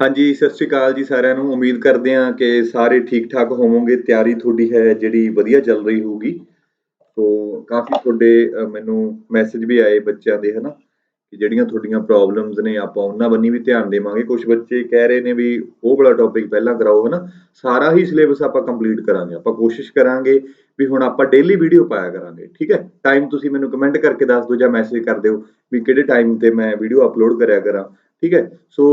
ਹਾਂਜੀ, ਸਤਿ ਸ਼੍ਰੀ ਅਕਾਲ ਜੀ ਸਾਰਿਆਂ ਨੂੰ। ਉਮੀਦ ਕਰਦੇ ਹਾਂ ਕਿ ਸਾਰੇ ਠੀਕ-ਠਾਕ ਹੋਵੋਗੇ। ਤਿਆਰੀ ਤੁਹਾਡੀ ਹੈ ਜਿਹੜੀ ਵਧੀਆ ਚੱਲ ਰਹੀ ਹੋਊਗੀ। ਸੋ ਕਾਫੀ ਤੁਹਾਡੇ ਮੈਨੂੰ ਮੈਸੇਜ ਵੀ ਆਏ ਬੱਚਿਆਂ ਦੇ ਹਨਾ, ਕਿ ਜਿਹੜੀਆਂ ਤੁਹਾਡੀਆਂ ਪ੍ਰੋਬਲਮਸ ਨੇ ਆਪਾਂ ਉਹਨਾਂ ਬੰਨੀ ਵੀ ਧਿਆਨ ਦੇਵਾਂਗੇ। ਕੁਝ ਬੱਚੇ ਕਹਿ ਰਹੇ ਨੇ ਵੀ ਉਹ ਵਾਲਾ ਟੌਪਿਕ ਪਹਿਲਾਂ ਕਰਾਓ ਹਨਾ। ਸਾਰਾ ਹੀ ਸਿਲੇਬਸ ਆਪਾਂ ਕੰਪਲੀਟ ਕਰਾਂਗੇ। ਆਪਾਂ ਕੋਸ਼ਿਸ਼ ਕਰਾਂਗੇ ਵੀ ਹੁਣ ਆਪਾਂ ਡੇਲੀ ਵੀਡੀਓ ਪਾਇਆ ਕਰਾਂਗੇ, ਠੀਕ ਹੈ? ਟਾਈਮ ਤੁਸੀਂ ਮੈਨੂੰ ਕਮੈਂਟ ਕਰਕੇ ਦੱਸ ਦਿਓ ਜਾਂ ਮੈਸੇਜ ਕਰ ਦਿਓ ਵੀ ਕਿਹੜੇ ਟਾਈਮ ਤੇ ਮੈਂ ਵੀਡੀਓ ਅਪਲੋਡ ਕਰਿਆ ਕਰਾਂ, ਠੀਕ ਹੈ? ਸੋ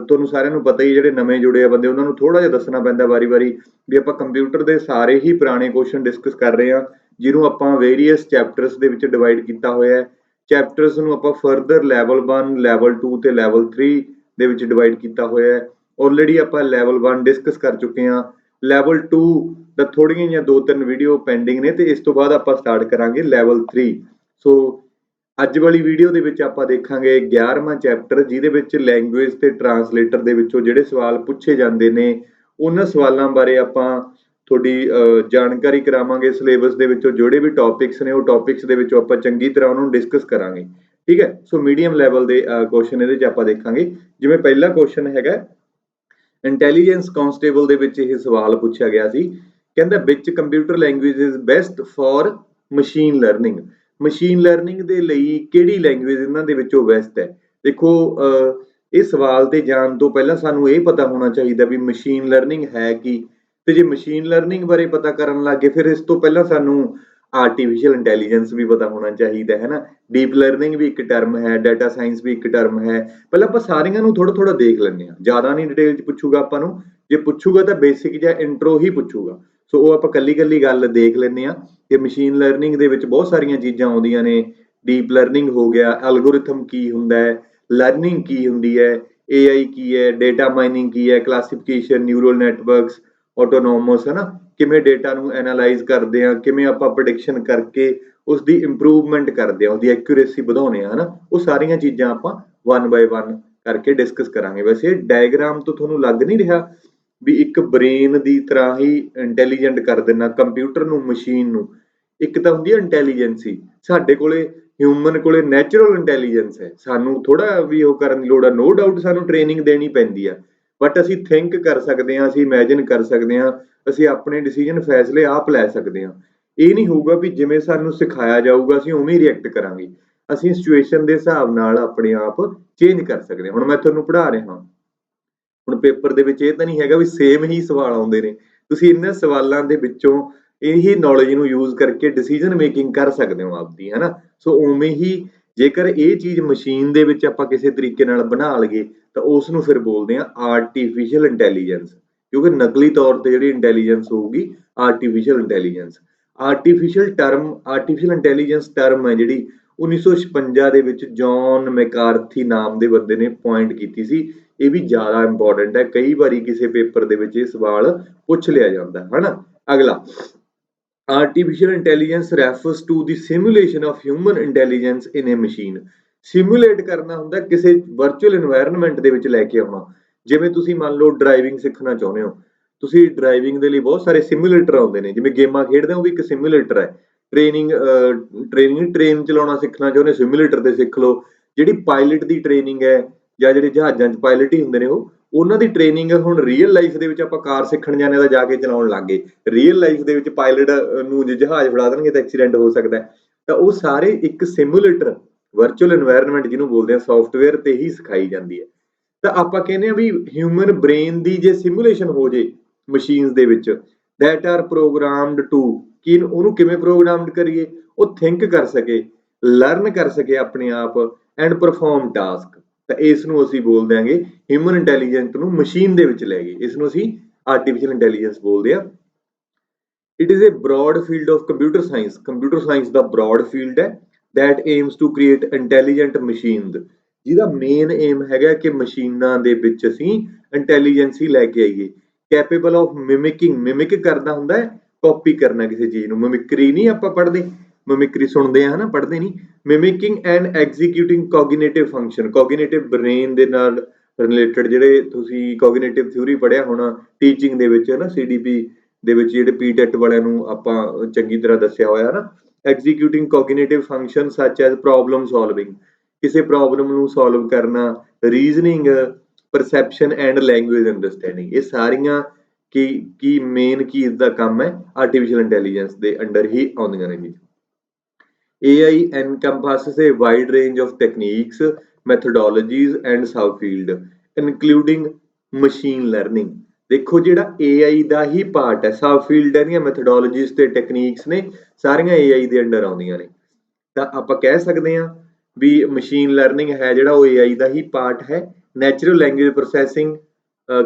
ਤੁਹਾਨੂੰ ਸਾਰਿਆਂ ਨੂੰ ਪਤਾ ਹੀ ਜਿਹੜੇ ਨਵੇਂ ਜੁੜੇ ਆ ਬੰਦੇ ਉਹਨਾਂ ਨੂੰ ਥੋੜਾ ਜਿਹਾ ਦੱਸਣਾ ਪੈਂਦਾ ਵਾਰੀ-ਵਾਰੀ ਵੀ ਆਪਾਂ ਕੰਪਿਊਟਰ ਦੇ ਸਾਰੇ ਹੀ ਪੁਰਾਣੇ ਕੁਐਸਚਨ ਡਿਸਕਸ ਕਰ ਰਹੇ ਹਾਂ, ਜਿਹਨੂੰ ਆਪਾਂ ਵੇਰੀਅਸ ਚੈਪਟਰਸ ਦੇ ਵਿੱਚ ਡਿਵਾਈਡ ਕੀਤਾ ਹੋਇਆ ਹੈ। ਚੈਪਟਰਸ ਨੂੰ ਆਪਾਂ ਫਰਦਰ ਲੈਵਲ 1, ਲੈਵਲ 2 ਤੇ ਲੈਵਲ 3 ਦੇ ਵਿੱਚ ਡਿਵਾਈਡ ਕੀਤਾ ਹੋਇਆ ਹੈ। ਆਲਰੇਡੀ ਆਪਾਂ ਲੈਵਲ 1 ਡਿਸਕਸ ਕਰ ਚੁੱਕੇ ਹਾਂ। ਲੈਵਲ 2 ਦਾ ਥੋੜੀਆਂ ਜਿਹੀਆਂ 2-3 ਵੀਡੀਓ ਪੈਂਡਿੰਗ ਨੇ ਤੇ ਇਸ ਤੋਂ ਬਾਅਦ ਆਪਾਂ ਸਟਾਰਟ ਕਰਾਂਗੇ ਲੈਵਲ 3। ਸੋ ਅੱਜ ਵਾਲੀ ਵੀਡੀਓ ਦੇ ਵਿੱਚ ਆਪਾਂ ਦੇਖਾਂਗੇ 11ਵਾਂ ਚੈਪਟਰ, ਜਿਹਦੇ ਵਿੱਚ ਲੈਂਗੁਏਜ ਤੇ ਟਰਾਂਸਲੇਟਰ ਦੇ ਵਿੱਚੋਂ ਜਿਹੜੇ ਸਵਾਲ ਪੁੱਛੇ ਜਾਂਦੇ ਨੇ ਉਹਨਾਂ ਸਵਾਲਾਂ ਬਾਰੇ ਆਪਾਂ ਤੁਹਾਡੀ ਜਾਣਕਾਰੀ ਕਰਾਵਾਂਗੇ। ਸਿਲੇਬਸ ਦੇ ਵਿੱਚੋਂ ਜਿਹੜੇ ਵੀ ਟੌਪਿਕਸ ਨੇ ਉਹ ਟੌਪਿਕਸ ਦੇ ਵਿੱਚੋਂ ਆਪਾਂ ਚੰਗੀ ਤਰ੍ਹਾਂ ਉਹਨੂੰ ਡਿਸਕਸ ਕਰਾਂਗੇ, ਠੀਕ ਹੈ? ਸੋ ਮੀਡੀਅਮ ਲੈਵਲ ਦੇ ਕੁਐਸਚਨ ਇਹਦੇ 'ਚ ਆਪਾਂ ਦੇਖਾਂਗੇ। ਜਿਵੇਂ ਪਹਿਲਾ ਕੁਐਸਚਨ ਹੈਗਾ ਇੰਟੈਲੀਜੈਂਸ ਕਾਂਸਟੇਬਲ ਦੇ ਵਿੱਚ ਇਹ ਸਵਾਲ ਪੁੱਛਿਆ ਗਿਆ ਸੀ। ਕਹਿੰਦਾ which computer language is best for machine learning. Machine learning ਦੇ ਲਈ ਕਿਹੜੀ ਲੈਂਗੁਏਜ ਇਹਨਾਂ ਦੇ ਵਿੱਚੋਂ ਬੈਸਟ ਹੈ? ਦੇਖੋ, ਇਹ ਸਵਾਲ ਤੇ ਜਾਣ ਤੋਂ ਪਹਿਲਾਂ ਸਾਨੂੰ ਇਹ ਪਤਾ ਹੋਣਾ ਚਾਹੀਦਾ ਵੀ ਮਸ਼ੀਨ ਲਰਨਿੰਗ ਹੈ ਕੀ, ਤੇ ਜੇ ਮਸ਼ੀਨ ਲਰਨਿੰਗ ਬਾਰੇ ਪਤਾ ਕਰਨ ਲੱਗੇ ਫਿਰ ਇਸ ਤੋਂ ਪਹਿਲਾਂ ਸਾਨੂੰ ਆਰਟੀਫੀਸ਼ੀਅਲ ਇੰਟੈਲੀਜੈਂਸ ਵੀ ਪਤਾ ਹੋਣਾ ਚਾਹੀਦਾ ਹੈ ਨਾ। ਡੀਪ ਲਰਨਿੰਗ ਵੀ ਇੱਕ ਟਰਮ ਹੈ, ਡਾਟਾ ਸਾਇੰਸ ਵੀ ਇੱਕ ਟਰਮ ਹੈ। ਪਹਿਲਾਂ ਆਪਾਂ ਸਾਰੀਆਂ ਨੂੰ ਥੋੜਾ-ਥੋੜਾ ਦੇਖ ਲੈਂਦੇ ਹਾਂ, ਜ਼ਿਆਦਾ ਨਹੀਂ ਡਿਟੇਲ 'ਚ ਪੁੱਛੂਗਾ ਆਪਾਂ ਨੂੰ। ਜੇ ਪੁੱਛੂਗਾ ਤਾਂ ਬੇਸਿਕ ਜਾਂ ਇੰਟਰੋ ਹੀ ਪੁੱਛੂਗਾ। ਸੋ ਉਹ ਆਪਾਂ ਕੱਲੀ-ਕੱਲੀ ਗੱਲ ਦੇਖ ਲੈਂਦੇ ਹਾਂ ਕਿ ਮਸ਼ੀਨ ਲਰਨਿੰਗ ਦੇ ਵਿੱਚ ਬਹੁਤ ਸਾਰੀਆਂ ਚੀਜ਼ਾਂ ਆਉਂਦੀਆਂ ਨੇ। ਡੀਪ ਲਰਨਿੰਗ ਹੋ ਗਿਆ, ਐਲਗੋਰਿਥਮ ਕੀ ਹੁੰਦਾ ਹੈ, ਲਰਨਿੰਗ ਕੀ ਹੁੰਦੀ ਹੈ, AI ਕੀ ਹੈ, ਡੇਟਾ ਮਾਈਨਿੰਗ ਕੀ ਹੈ, ਕਲਾਸੀਫਿਕੇਸ਼ਨ, ਨਿਊਰਲ ਨੈਟਵਰਕਸ, ਆਟੋਨੋਮਸ, ਹੈ ਨਾ? ਕਿਵੇਂ ਡੇਟਾ ਨੂੰ ਐਨਾਲਾਈਜ਼ ਕਰਦੇ ਆ, ਕਿਵੇਂ ਆਪਾਂ ਪ੍ਰੈਡਿਕਸ਼ਨ ਕਰਕੇ ਉਸਦੀ ਇੰਪਰੂਵਮੈਂਟ ਕਰਦੇ ਆ, ਉਹਦੀ ਐਕੂਰੇਸੀ ਵਧਾਉਂਦੇ ਆ, ਹੈ ਨਾ? ਉਹ ਸਾਰੀਆਂ ਚੀਜ਼ਾਂ ਆਪਾਂ 1 ਬਾਏ 1 ਕਰਕੇ ਡਿਸਕਸ ਕਰਾਂਗੇ। ਵੈਸੇ ਡਾਇਗਰਾਮ ਤੋਂ ਤੁਹਾਨੂੰ ਲੱਗ ਨਹੀਂ ਰਿਹਾ ਵੀ ਇੱਕ ਬ੍ਰੇਨ ਦੀ ਤਰ੍ਹਾਂ ਹੀ ਇੰਟੈਲੀਜੈਂਟ ਕਰ ਦੇਣਾ ਕੰਪਿਊਟਰ ਨੂੰ, ਮਸ਼ੀਨ ਨੂੰ? ਇੱਕ ਤਾਂ ਹੁੰਦੀ ਹੈ ਇੰਟੈਲੀਜੈਂਸੀ, ਸਾਡੇ ਕੋਲੇ ਹਿਊਮਨ ਕੋਲੇ ਨੈਚੁਰਲ ਇੰਟੈਲੀਜੈਂਸ ਹੈ। ਸਾਨੂੰ ਥੋੜਾ ਵੀ ਉਹ ਕਰਨ ਦੀ ਲੋੜ ਆ, ਨੋ ਡਾਊਟ ਸਾਨੂੰ ਟ੍ਰੇਨਿੰਗ ਦੇਣੀ ਪੈਂਦੀ ਆ, ਬਟ ਅਸੀਂ ਥਿੰਕ ਕਰ ਸਕਦੇ ਹਾਂ, ਅਸੀਂ ਇਮੈਜਿਨ ਕਰ ਸਕਦੇ ਹਾਂ, ਅਸੀਂ ਆਪਣੇ ਡਿਸੀਜਨ ਫੈਸਲੇ ਆਪ ਲੈ ਸਕਦੇ ਹਾਂ। ਇਹ ਨਹੀਂ ਹੋਊਗਾ ਵੀ ਜਿਵੇਂ ਸਾਨੂੰ ਸਿਖਾਇਆ ਜਾਊਗਾ ਅਸੀਂ ਉਵੇਂ ਹੀ ਰਿਐਕਟ ਕਰਾਂਗੇ। ਅਸੀਂ ਸਿਚੁਏਸ਼ਨ ਦੇ ਹਿਸਾਬ ਨਾਲ ਆਪਣੇ ਆਪ ਚੇਂਜ ਕਰ ਸਕਦੇ ਹਾਂ। ਹੁਣ ਮੈਂ ਤੁਹਾਨੂੰ ਪੜ੍ਹਾ ਰਿਹਾ, ਹੁਣ ਪੇਪਰ ਦੇ ਵਿੱਚ ਇਹ ਤਾਂ ਨਹੀਂ ਹੈਗਾ ਵੀ ਸੇਮ ਹੀ ਸਵਾਲ ਆਉਂਦੇ ਨੇ। ਤੁਸੀਂ ਇਹਨਾਂ ਸਵਾਲਾਂ ਦੇ ਵਿੱਚੋਂ ਇਹੀ ਨੌਲੇਜ ਨੂੰ ਯੂਜ਼ ਕਰਕੇ ਡਿਸੀਜਨ ਮੇਕਿੰਗ ਕਰ ਸਕਦੇ ਹੋ ਆਪਦੀ, ਹੈ ਨਾ? ਸੋ ਉਵੇਂ ਹੀ ਜੇਕਰ ਇਹ ਚੀਜ਼ ਮਸ਼ੀਨ ਦੇ ਵਿੱਚ ਆਪਾਂ ਕਿਸੇ ਤਰੀਕੇ ਨਾਲ ਬਣਾ ਲਈਏ ਤਾਂ ਉਸ ਨੂੰ ਫਿਰ ਬੋਲਦੇ ਆ ਆਰਟੀਫਿਸ਼ੀਅਲ ਇੰਟੈਲੀਜੈਂਸ, ਕਿਉਂਕਿ ਨਕਲੀ ਤੌਰ ਤੇ ਜਿਹੜੀ ਇੰਟੈਲੀਜੈਂਸ ਹੋਊਗੀ artificial intelligence. Artificial intelligence term ਹੈ ਜਿਹੜੀ 1956 ਦੇ ਵਿੱਚ ਜੌਨ ਮੈਕਾਰਥੀ ਨਾਮ ਦੇ ਬੰਦੇ ਨੇ ਪੁਆਇੰਟ ਕੀਤੀ ਸੀ। ਇਹ ਵੀ ਜ਼ਿਆਦਾ ਇੰਪੋਰਟੈਂਟ ਹੈ, ਕਈ ਵਾਰੀ ਕਿਸੇ ਪੇਪਰ ਦੇ ਵਿੱਚ ਇਹ ਸਵਾਲ ਪੁੱਛ ਲਿਆ ਜਾਂਦਾ ਹੈ ਨਾ। ਅਗਲਾ, artificial intelligence refers to the simulation of human intelligence in A machine. Simulate ਕਰਨਾ ਹੁੰਦਾ ਕਿਸੇ ਵਰਚੁਅਲ ਇਨਵਾਇਰਨਮੈਂਟ ਦੇ ਵਿੱਚ ਲੈ ਕੇ ਆਉਣਾ। ਜਿਵੇਂ ਤੁਸੀਂ ਮੰਨ ਲਓ ਡਰਾਈਵਿੰਗ ਸਿੱਖਣਾ ਚਾਹੁੰਦੇ ਹੋ, ਤੁਸੀਂ ਡਰਾਈਵਿੰਗ ਦੇ ਲਈ ਬਹੁਤ ਸਾਰੇ ਸਿਮੂਲੇਟਰ ਆਉਂਦੇ ਨੇ, ਜਿਵੇਂ ਗੇਮਾਂ ਖੇਡਦੇ ਹੋ, ਉਹ ਵੀ ਇੱਕ ਸਿਮੂਲੇਟਰ ਹੈ। ਟ੍ਰੇਨ ਚਲਾਉਣਾ ਸਿੱਖਣਾ ਚਾਹੁੰਦੇ ਹੋ, ਸਿਮੂਲੇਟਰ ਤੇ ਸਿੱਖ ਲਓ। ਜਿਹੜੀ ਪਾਇਲਟ ਦੀ ਟ੍ਰੇਨਿੰਗ ਹੈ ਜਾਂ ਜਿਹੜੇ ਜਹਾਜ਼ਾਂ 'ਚ ਪਾਇਲਟ ਹੀ ਹੁੰਦੇ ਨੇ ਉਹਨਾਂ ਦੀ ਟ੍ਰੇਨਿੰਗ ਹੁਣ ਰੀਅਲ ਲਾਈਫ ਦੇ ਵਿੱਚ ਆਪਾਂ ਕਾਰ ਸਿੱਖਣ ਜਾਂਦੇ ਤਾਂ ਜਾ ਕੇ ਚਲਾਉਣ ਲੱਗ ਗਏ। ਰੀਅਲ ਲਾਈਫ ਦੇ ਵਿੱਚ ਪਾਇਲਟ ਨੂੰ ਜੇ ਜਹਾਜ਼ ਫੜਾ ਦੇਣਗੇ ਤਾਂ ਐਕਸੀਡੈਂਟ ਹੋ ਸਕਦਾ ਹੈ। ਤਾਂ ਉਹ ਸਾਰੇ ਇੱਕ ਸਿਮੂਲੇਟਰ, ਵਰਚੁਅਲ ਇਨਵਾਇਰਨਮੈਂਟ ਜਿਹਨੂੰ ਬੋਲਦੇ ਆ, ਸੌਫਟਵੇਅਰ ਤੇ ਹੀ ਸਿਖਾਈ ਜਾਂਦੀ ਹੈ। ਤਾਂ ਆਪਾਂ ਕਹਿੰਦੇ ਆ ਵੀ ਹਿਊਮਨ ਬ੍ਰੇਨ ਦੀ ਜੇ ਸਿਮੂਲੇਸ਼ਨ ਹੋ ਜੇ ਮਸ਼ੀਨਸ ਦੇ ਵਿੱਚ, ਦੈਟ ਆਰ ਪ੍ਰੋਗਰਾਮਡ ਟੂ, ਕਿ ਉਹਨੂੰ ਕਿਵੇਂ ਪ੍ਰੋਗਰਾਮਡ ਕਰੀਏ? ਉਹ ਥਿੰਕ ਕਰ ਸਕੇ, ਲਰਨ ਕਰ ਸਕੇ ਆਪਣੇ ਆਪ, ਐਂਡ ਪਰਫਾਰਮ ਟਾਸਕ। ਤਾਂ ਇਸ ਨੂੰ ਅਸੀਂ ਬੋਲ ਦਿਆਂਗੇ ਹਿਊਮਨ ਇੰਟੈਲੀਜੈਂਟ ਨੂੰ ਮਸ਼ੀਨ ਦੇ ਵਿੱਚ ਲੈ ਗਏ, ਇਸ ਨੂੰ ਅਸੀਂ ਆਰਟੀਫਿਸ਼ੀਅਲ ਇੰਟੈਲੀਜੈਂਸ ਬੋਲਦੇ ਆ। It is a broad field of computer science. Computer science ਦਾ ਬ੍ਰੌਡ ਫੀਲਡ ਹੈ that aims to create intelligent machines, ਜਿਹਦਾ ਮੇਨ ਏਮ ਹੈਗਾ ਕਿ ਮਸ਼ੀਨਾਂ ਦੇ ਵਿੱਚ ਅਸੀਂ ਇੰਟੈਲੀਜੈਂਸੀ ਲੈ ਕੇ ਆਈਏ। ਕੈਪੇਬਲ ਆਫ ਮਿਮਿਕਿੰਗ, ਮਿਮਿਕ ਕਰਦਾ ਹੁੰਦਾ ਹੈ ਕਾਪੀ ਕਰਨਾ ਕਿਸੇ ਚੀਜ਼ ਨੂੰ। ਮਿਮਿਕਰੀ ਨਹੀਂ ਆਪਾਂ ਪੜ੍ਹਦੇ, ਮਿਮਿਕਰੀ ਸੁਣਦੇ ਆ, ਹਨਾ, ਪੜ੍ਹਦੇ ਨਹੀਂ। Mimicking and executing cognitive function, cognitive brain ਦੇ ਨਾਲ ਰਿਲੇਟਡ ਜਿਹੜੇ ਤੁਸੀਂ ਕੋਗਨੀਟਿਵ ਥਿਊਰੀ ਪੜ੍ਹਿਆ ਹੋਣਾ ਟੀਚਿੰਗ ਦੇ ਵਿੱਚ, ਹੈ ਨਾ, CDP ਦੇ ਵਿੱਚ ਜਿਹੜੇ ਪੀਟੈਟ ਵਾਲਿਆਂ ਨੂੰ ਆਪਾਂ ਚੰਗੀ ਤਰ੍ਹਾਂ ਦੱਸਿਆ ਹੋਇਆ ਨਾ। ਐਗਜ਼ੀਕਿਊਟਿੰਗ ਕੋਗਨੀਟਿਵ ਫੰਕਸ਼ਨ ਸੱਚ ਐਜ਼ ਪ੍ਰੋਬਲਮ ਸੋਲਵਿੰਗ, ਕਿਸੇ ਪ੍ਰੋਬਲਮ ਨੂੰ ਸੋਲਵ ਕਰਨਾ, reasoning, perception and language understanding. ਇਹ ਸਾਰੀਆਂ ਕੀ ਮੇਨ ਚੀਜ਼ ਦਾ ਕੰਮ ਹੈ ਆਰਟੀਫਿਸ਼ੀਅਲ ਇੰਟੈਲੀਜੈਂਸ ਦੇ ਅੰਡਰ ਹੀ ਆਉਂਦੀਆਂ ਨੇ ਜੀ। AI encompasses a wide range of techniques, methodologies and subfield, including machine learning। ਦੇਖੋ ਜਿਹੜਾ AI ਦਾ ਹੀ ਪਾਰਟ ਹੈ, ਸਬਫੀਲਡ ਦੀਆਂ ਮੈਥਡੋਲੋਜੀਜ਼ ਤੇ ਟੈਕਨੀਕਸ ਨੇ ਸਾਰੀਆਂ AI ਦੇ ਅੰਡਰ ਆਉਂਦੀਆਂ ਨੇ। ਤਾਂ ਆਪਾਂ ਕਹਿ ਸਕਦੇ ਹਾਂ ਵੀ ਮਸ਼ੀਨ ਲਰਨਿੰਗ ਹੈ ਜਿਹੜਾ ਉਹ AI ਦਾ ਹੀ ਪਾਰਟ ਹੈ। Natural language processing,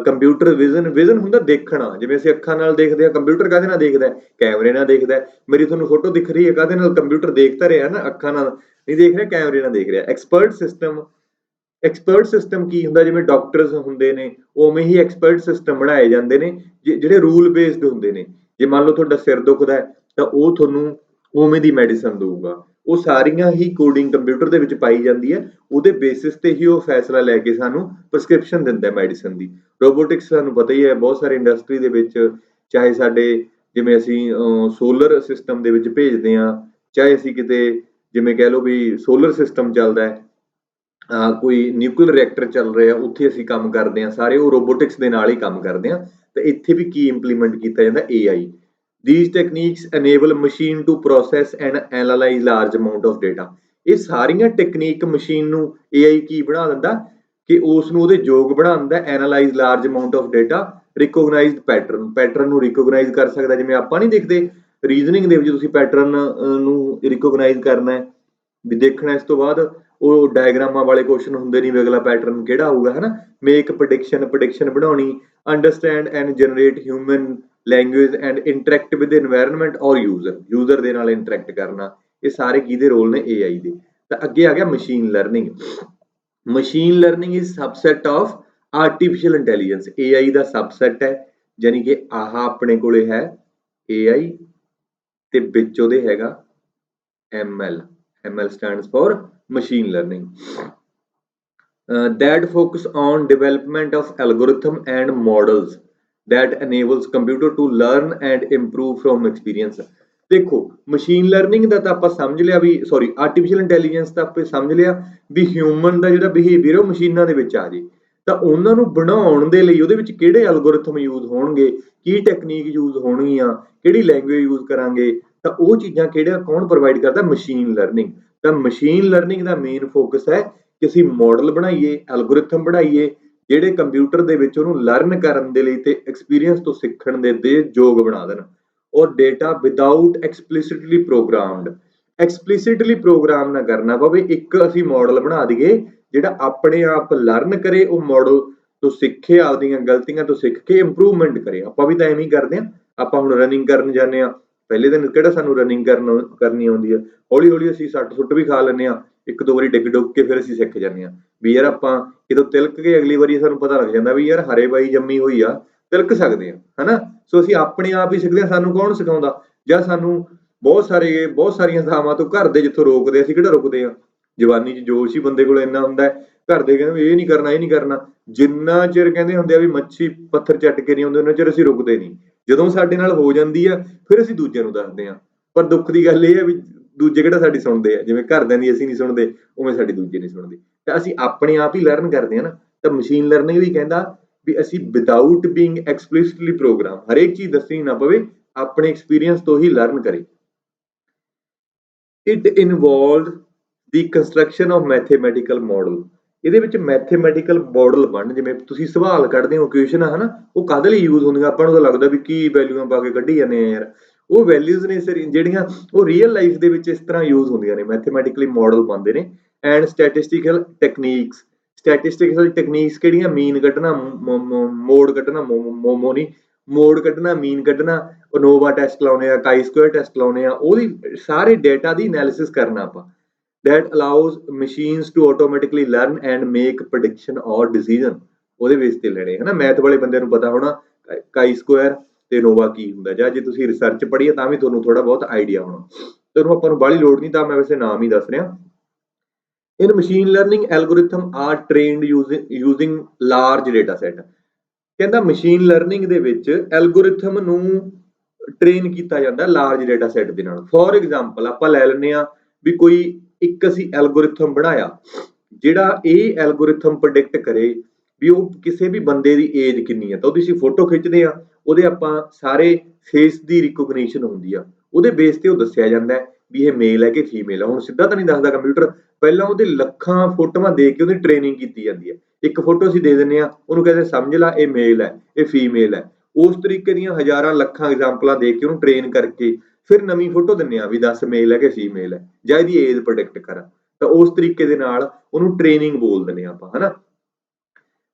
computer vision ਹੁੰਦਾ ਦੇਖਣਾ, ਜਿਵੇਂ ਅਸੀਂ ਅੱਖਾਂ ਨਾਲ ਦੇਖਦੇ ਹਾਂ, ਕੰਪਿਊਟਰ ਕਾਹਦੇ ਨਾਲ ਦੇਖਦਾ, ਕੈਮਰੇ ਨਾਲ ਦੇਖਦਾ। ਮੇਰੀ ਤੁਹਾਨੂੰ ਫੋਟੋ ਦਿਖ ਰਹੀ ਹੈ ਕਾਹਦੇ ਨਾਲ, ਕੰਪਿਊਟਰ ਦੇਖ ਤਾਂ ਰਿਹਾ ਨਾ, ਅੱਖਾਂ ਨਾਲ ਨਹੀਂ ਦੇਖ ਰਿਹਾ, ਕੈਮਰੇ ਨਾਲ ਦੇਖ ਰਿਹਾ। ਐਕਸਪਰਟ ਸਿਸਟਮ ਕੀ ਹੁੰਦਾ, ਜਿਵੇਂ ਡਾਕਟਰਸ ਹੁੰਦੇ ਨੇ ਉਵੇਂ ਹੀ ਐਕਸਪਰਟ ਸਿਸਟਮ ਬਣਾਏ ਜਾਂਦੇ ਨੇ ਜਿਹੜੇ ਰੂਲ ਬੇਸਡ ਹੁੰਦੇ ਨੇ। ਜੇ ਮੰਨ ਲਓ ਤੁਹਾਡਾ ਸਿਰ ਦੁਖਦਾ ਤਾਂ ਉਹ ਤੁਹਾਨੂੰ ਉਵੇਂ ਦੀ ਮੈਡੀਸਨ ਦਊਗਾ। ਉਹ ਸਾਰੀਆਂ ਹੀ ਕੋਡਿੰਗ ਕੰਪਿਊਟਰ ਦੇ ਵਿੱਚ ਪਾਈ ਜਾਂਦੀ ਹੈ, ਉਹਦੇ ਬੇਸਿਸ ਤੇ ਹੀ ਉਹ ਫੈਸਲਾ ਲੈ ਕੇ ਸਾਨੂੰ ਪ੍ਰਸਕ੍ਰਿਪਸ਼ਨ ਦਿੰਦਾ ਮੈਡੀਸਨ ਦੀ। ਰੋਬੋਟਿਕਸ ਤੁਹਾਨੂੰ ਪਤਾ ਹੀ ਹੈ ਬਹੁਤ ਸਾਰੇ ਇੰਡਸਟਰੀ ਦੇ ਵਿੱਚ, ਚਾਹੇ ਸਾਡੇ ਜਿਵੇਂ ਅਸੀਂ ਸੋਲਰ ਸਿਸਟਮ ਦੇ ਵਿੱਚ ਭੇਜਦੇ ਹਾਂ, ਚਾਹੇ ਅਸੀਂ ਕਿਤੇ ਜਿਵੇਂ ਕਹਿ ਲਓ ਵੀ ਸੋਲਰ ਸਿਸਟਮ ਚੱਲਦਾ ਹੈ, ਕੋਈ ਨਿਊਕਲੀਅਰ ਰਿਐਕਟਰ ਚੱਲ ਰਿਹਾ, ਉੱਥੇ ਅਸੀਂ ਕੰਮ ਕਰਦੇ ਹਾਂ, ਸਾਰੇ ਉਹ ਰੋਬੋਟਿਕਸ ਦੇ ਨਾਲ ਹੀ ਕੰਮ ਕਰਦੇ ਹਾਂ। ਤੇ ਇੱਥੇ ਵੀ ਕੀ ਇੰਪਲੀਮੈਂਟ ਕੀਤਾ ਜਾਂਦਾ, AI। These techniques enable machine to process and analyze large amount of data। ਇਹ ਸਾਰੀਆਂ ਟੈਕਨੀਕ ਮਸ਼ੀਨ ਨੂੰ AI ਕੀ ਬਣਾ ਦਿੰਦਾ ਕਿ ਉਸ ਨੂੰ ਉਹਦੇ ਯੋਗ ਬਣਾ ਦਿੰਦਾ, analyse large amount of data, recognised pattern ਨੂੰ ਰਿਕੋਗਨਾਈਜ਼ ਕਰ ਸਕਦਾ। ਜਿਵੇਂ ਆਪਾਂ ਨਹੀਂ ਦੇਖਦੇ ਰੀਜ਼ਨਿੰਗ ਦੇ ਵਿੱਚ ਤੁਸੀਂ ਪੈਟਰਨ ਨੂੰ ਰਿਕੋਗਨਾਈਜ਼ ਕਰਨਾ ਹੈ ਵੀ ਦੇਖਣਾ, ਇਸ ਤੋਂ ਬਾਅਦ ਉਹ ਡਾਇਗਰਾਮਾਂ ਵਾਲੇ ਕੁਐਸਚਨ ਹੁੰਦੇ ਨਹੀਂ ਵੀ ਅਗਲਾ ਪੈਟਰਨ ਕਿਹੜਾ ਆਊਗਾ, ਹੈ ਨਾ। ਮੇਕ ਪ੍ਰੈਡਿਕਸ਼ਨ ਬਣਾਉਣੀ, understand and generate human language and interact with environment ਔਰ ਯੂਜ਼ਰ ਦੇ ਨਾਲ ਇੰਟਰੈਕਟ ਕਰਨਾ। ਇਹ ਸਾਰੇ ਕਿਹਦੇ ਰੋਲ ਨੇ, AI ਦੇ। ਤਾਂ ਅੱਗੇ ਆ ਗਿਆ machine learning. Machine learning is subset of artificial intelligence. AI the subset ਹੈ, ਯਾਨੀ ਕਿ ਆਹ ਆਪਣੇ ਕੋਲੇ ਹੈ AI ਤੇ ਵਿੱਚ ਉਹਦੇ ਹੈਗਾ ML stands for machine learning, that focus on development of algorithm and models that enables computer to learn and improve from experience। ਦੇਖੋ ਮਸ਼ੀਨ ਲਰਨਿੰਗ ਦਾ ਤਾਂ ਆਪਾਂ ਸਮਝ ਲਿਆ ਵੀ ਆਰਟੀਫਿਸ਼ੀਅਲ ਇੰਟੈਲੀਜੈਂਸ ਤਾਂ ਆਪਾਂ ਸਮਝ ਲਿਆ ਵੀ ਹਿਊਮਨ ਦਾ ਜਿਹੜਾ ਬਿਹੇਵੀਅਰ ਉਹ ਮਸ਼ੀਨਾਂ ਦੇ ਵਿੱਚ ਆ ਜੇ। ਤਾਂ ਉਹਨਾਂ ਨੂੰ ਬਣਾਉਣ ਦੇ ਲਈ ਉਹਦੇ ਵਿੱਚ ਕਿਹੜੇ ਐਲਗੋਰਿਥਮ ਯੂਜ਼ ਹੋਣਗੇ, ਕੀ ਟੈਕਨੀਕ ਯੂਜ਼ ਹੋਣਗੀਆਂ, ਕਿਹੜੀ ਲੈਂਗੁਏਜ ਯੂਜ਼ ਕਰਾਂਗੇ, ਤਾਂ ਉਹ ਚੀਜ਼ਾਂ ਕੌਣ ਪ੍ਰੋਵਾਈਡ ਕਰਦਾ, ਮਸ਼ੀਨ ਲਰਨਿੰਗ। ਤਾਂ ਮਸ਼ੀਨ ਲਰਨਿੰਗ ਦਾ ਮੇਨ ਫੋਕਸ ਹੈ ਕਿ ਅਸੀਂ ਮਾਡਲ ਬਣਾਈਏ, ਐਲਗੋਰਿਥਮ ਬਣਾਈਏ ਜਿਹੜੇ ਕੰਪਿਊਟਰ ਦੇ ਵਿੱਚ ਉਹਨੂੰ ਲਰਨ ਕਰਨ ਦੇ ਲਈ ਤੇ ਐਕਸਪੀਰੀਅੰਸ ਤੋਂ ਸਿੱਖਣ ਦੇ ਯੋਗ ਬਣਾ ਦੇਣ। ਔਰ ਡੇਟਾ ਵਿਦਾਊਟ ਐਕਸਪਲਿਸਿਟਲੀ ਪ੍ਰੋਗਰਾਮ ਨਾ ਕਰਨਾ ਪਵੇ। ਇੱਕ ਅਸੀਂ ਮਾਡਲ ਬਣਾ ਦਈਏ ਜਿਹੜਾ ਆਪਣੇ ਆਪ ਲਰਨ ਕਰੇ, ਉਹ ਮਾਡਲ ਤੋਂ ਸਿੱਖੇ, ਆਪਦੀਆਂ ਗਲਤੀਆਂ ਤੋਂ ਸਿੱਖ ਕੇ ਇੰਪਰੂਵਮੈਂਟ ਕਰੇ। ਆਪਾਂ ਵੀ ਤਾਂ ਐਵੇਂ ਹੀ ਕਰਦੇ ਹਾਂ। ਆਪਾਂ ਹੁਣ ਰਨਿੰਗ ਕਰਨ ਜਾਂਦੇ ਹਾਂ, ਪਹਿਲੇ ਦਿਨ ਕਿਹੜਾ ਸਾਨੂੰ ਰਨਿੰਗ ਕਰਨੀ ਆਉਂਦੀ ਹੈ, ਹੌਲੀ ਹੌਲੀ ਅਸੀਂ ਸੱਟ ਸੁੱਟ ਵੀ ਖਾ ਲੈਂਦੇ ਹਾਂ, ਇੱਕ ਦੋ ਵਾਰੀ ਡਿੱਗ ਡੁੱਗ ਕੇ ਫਿਰ ਅਸੀਂ ਸਿੱਖ ਜਾਂਦੇ ਹਾਂ ਵੀ ਯਾਰ ਆਪਾਂ ਜਦੋਂ ਤਿਲਕ ਕੇ ਅਗਲੀ ਵਾਰੀ ਸਾਨੂੰ ਪਤਾ ਲੱਗ ਜਾਂਦਾ ਵੀ ਯਾਰ ਹਰੇ ਬਾਈ ਜੰਮੀ ਹੋਈ ਆ, ਤਿਲਕ ਸਕਦੇ ਆ, ਹਨਾ। ਸੋ ਅਸੀਂ ਆਪਣੇ ਆਪ ਹੀ ਸਿੱਖਦੇ ਹਾਂ, ਸਾਨੂੰ ਕੌਣ ਸਿਖਾਉਂਦਾ, ਜਾਂ ਸਾਨੂੰ ਬਹੁਤ ਸਾਰੀਆਂ ਥਾਵਾਂ ਤੋਂ ਘਰ ਦੇ ਜਿੱਥੋਂ ਰੋਕਦੇ, ਅਸੀਂ ਕਿਹੜਾ ਰੁਕਦੇ ਹਾਂ। ਜਵਾਨੀ 'ਚ ਜੋਸ਼ ਹੀ ਬੰਦੇ ਕੋਲ ਇੰਨਾ ਹੁੰਦਾ, ਘਰ ਦੇ ਕਹਿੰਦੇ ਇਹ ਨਹੀਂ ਕਰਨਾ। ਜਿੰਨਾ ਚਿਰ ਕਹਿੰਦੇ ਹੁੰਦੇ ਆ ਵੀ ਮੱਛੀ ਪੱਥਰ ਚੱਟ ਕੇ ਨਹੀਂ ਆਉਂਦੇ, ਉਹਨਾਂ ਚਿਰ ਅਸੀਂ ਰੁਕਦੇ ਨਹੀਂ। ਜਦੋਂ ਸਾਡੇ ਨਾਲ ਹੋ ਜਾਂਦੀ ਆ ਫਿਰ ਅਸੀਂ ਦੂਜਿਆਂ ਨੂੰ ਦੱਸਦੇ ਹਾਂ। ਪਰ ਦੁੱਖ ਦੀ ਗੱਲ ਇਹ ਹੈ ਵੀ ਦੂਜੇ ਕਿਹੜਾ ਸਾਡੀ ਸੁਣਦੇ ਆ, ਜਿਵੇਂ ਘਰਦਿਆਂ ਦੀ ਅਸੀਂ ਨਹੀਂ ਸੁਣਦੇ ਉਵੇਂ ਸਾਡੀ ਦੂਜੇ ਨਹੀਂ ਸੁਣਦੇ। ਤਾਂ ਅਸੀਂ ਆਪਣੇ ਆਪ ਹੀ ਲਰਨ ਕਰਦੇ ਹਾਂ ਨਾ। ਤਾਂ ਮਸ਼ੀਨ ਲਰਨਿੰਗ ਵੀ ਕਹਿੰਦਾ ਵੀ ਅਸੀਂ ਵਿਦਾਊਟ ਬੀਇੰਗ ਐਕਸਪਲਿਸਿਟਲੀ ਪ੍ਰੋਗਰਾਮ, ਹਰੇਕ ਚੀਜ਼ ਦੱਸਣੀ ਨਾ ਪਵੇ, ਆਪਣੇ ਐਕਸਪੀਰੀਅੰਸ ਤੋਂ ਹੀ ਲਰਨ ਕਰੇ। It involve the construction of mathematical model. ਇਹਦੇ ਵਿੱਚ ਮੈਥੇਮੈਟੀਕਲ ਮਾਡਲ ਬਣਨ, ਜਿਵੇਂ ਤੁਸੀਂ ਸਵਾਲ ਕੱਢਦੇ ਹੋ, ਇਕੁਏਸ਼ਨ ਹੈ ਨਾ, ਉਹ ਕਾਹਦੇ ਲਈ ਯੂਜ਼ ਹੁੰਦੀਆਂ, ਆਪਾਂ ਨੂੰ ਤਾਂ ਲੱਗਦਾ ਵੀ ਕੀ ਵੈਲਿਊਆਂ ਪਾ ਕੇ ਕੱਢੀ ਜਾਂਦੇ ਆ ਯਾਰ। ਉਹ ਵੈਲਿਊਜ਼ ਨੇ ਜਿਹੜੀਆਂ ਉਹ ਰੀਅਲ ਲਾਈਫ ਦੇ ਵਿੱਚ ਇਸ ਤਰ੍ਹਾਂ ਯੂਜ਼ ਹੁੰਦੀਆਂ ਨੇ, ਮੈਥੇਮੈਟਿਕਲੀ ਮਾਡਲ ਬਣਦੇ ਨੇ। ਐਂਡ ਸਟੈਟਿਸਟੀਕਲ ਟੈਕਨੀਕਸ ਕਿਹੜੀਆਂ, ਮੀਨ ਕੱਢਣਾ, ਮੋਡ ਕੱਢਣਾ, ਮੋਡ ਕੱਢਣਾ, ਮੀਨ ਕੱਢਣਾ, ਅਨੋਵਾ ਟੈਸਟ ਲਾਉਣੇ ਆ, ਕਾਈ ਸਕੁਅਰ ਟੈਸਟ ਲਾਉਣੇ ਆ, ਉਹਦੀ ਸਾਰੇ ਡੇਟਾ ਦੀ ਐਨਾਲਿਸਿਸ ਕਰਨਾ ਆਪਾਂ। that allows machines to automatically learn and make prediction or decision। ਉਹਦੇ ਬੇਸ ਤੇ ਲੈਣੇ, ਹਨਾ। ਮੈਥ ਵਾਲੇ ਬੰਦੇ ਨੂੰ ਪਤਾ ਹੋਣਾ ਕਾਈ ਸਕੁਅਰ ਤੇ ਨੋਵਾ ਕੀ ਹੁੰਦਾ, ਜਾਂ ਜੇ ਤੁਸੀਂ ਰਿਸਰਚ ਪੜ੍ਹੀ ਤਾਂ ਵੀ ਤੁਹਾਨੂੰ ਥੋੜਾ ਬਹੁਤ ਆਈਡੀਆ ਹੋਣਾ। ਤੁਹਾਨੂੰ ਆਪਾਂ ਨੂੰ ਬਾਹਲੀ ਲੋੜ ਨਹੀਂ, ਤਾਂ ਮੈਂ ਵੈਸੇ ਨਾਮ ਹੀ ਦੱਸ ਰਿਹਾ। In machine learning algorithm are trained using large data set. ਕਹਿੰਦਾ ਮਸ਼ੀਨ ਲਰਨਿੰਗ ਦੇ ਵਿੱਚ ਐਲਗੋਰਿਥਮ ਨੂੰ ਟ੍ਰੇਨ ਕੀਤਾ ਜਾਂਦਾ ਲਾਰਜ ਡੇਟਾ ਸੈਟ ਦੇ ਨਾਲ। ਫੋਰ ਐਗਜ਼ਾਮਪਲ ਆਪਾਂ ਲੈ ਲੈਂਦੇ ਹਾਂ ਵੀ ਕੋਈ ਇੱਕ ਅਸੀਂ ਐਲਗੋਰਿਥਮ ਬਣਾਇਆ ਜਿਹੜਾ ਇਹ ਐਲਗੋਰਿਥਮ ਪ੍ਰੈਡਿਕਟ ਕਰੇ ਵੀ ਉਹ ਕਿਸੇ ਵੀ ਬੰਦੇ ਦੀ ਏਜ ਕਿੰਨੀ ਹੈ, ਤਾਂ ਉਹਦੀ ਅਸੀਂ ਫੋਟੋ ਖਿੱਚਦੇ ਆ, ਉਹਦੇ ਆਪਾਂ ਸਾਰੇ ਫੇਸ ਦੀ ਰਿਕੋਗਨੀਸ਼ਨ ਹੁੰਦੀ ਆ, ਉਹਦੇ ਬੇਸ ਤੇ ਉਹ ਦੱਸਿਆ ਜਾਂਦਾ ਹੈ ਵੀ ਇਹ ਮੇਲ ਹੈ ਕਿ ਫੀਮੇਲ ਹੈ। ਹੁਣ ਸਿੱਧਾ ਤਾਂ ਨਹੀਂ ਦੱਸਦਾ ਕੰਪਿਊਟਰ, ਪਹਿਲਾਂ ਉਹਦੇ ਲੱਖਾਂ ਫੋਟੋਆਂ ਦੇਖ ਕੇ ਉਹਦੀ ਟ੍ਰੇਨਿੰਗ ਕੀਤੀ ਜਾਂਦੀ ਹੈ। ਇੱਕ ਫੋਟੋ ਅਸੀਂ ਦੇ ਦਿੰਦੇ ਆ, ਉਹਨੂੰ ਕਹਿੰਦੇ ਸਮਝ ਲਾ ਇਹ ਮੇਲ ਹੈ ਇਹ ਫੀਮੇਲ ਹੈ। ਉਸ ਤਰੀਕੇ ਦੀਆਂ ਹਜ਼ਾਰਾਂ ਲੱਖਾਂ ਐਗਜ਼ਾਮਪਲਾਂ ਦੇਖ ਕੇ ਉਹਨੂੰ ਟ੍ਰੇਨ ਕਰਕੇ ਫਿਰ ਨਵੀਂ ਫੋਟੋ ਦਿੰਦੇ ਆ ਵੀ ਦੱਸ ਮੇਲ ਹੈ ਕਿ ਫੀਮੇਲ ਹੈ, ਜਾਂ ਇਹਦੀ ਏਜ ਪ੍ਰੋਡਿਕਟ ਕਰ। ਤਾਂ ਉਸ ਤਰੀਕੇ ਦੇ ਨਾਲ ਉਹਨੂੰ ਟ੍ਰੇਨਿੰਗ ਬੋਲ ਦਿੰਦੇ ਆ ਆਪਾਂ, ਹਨਾ।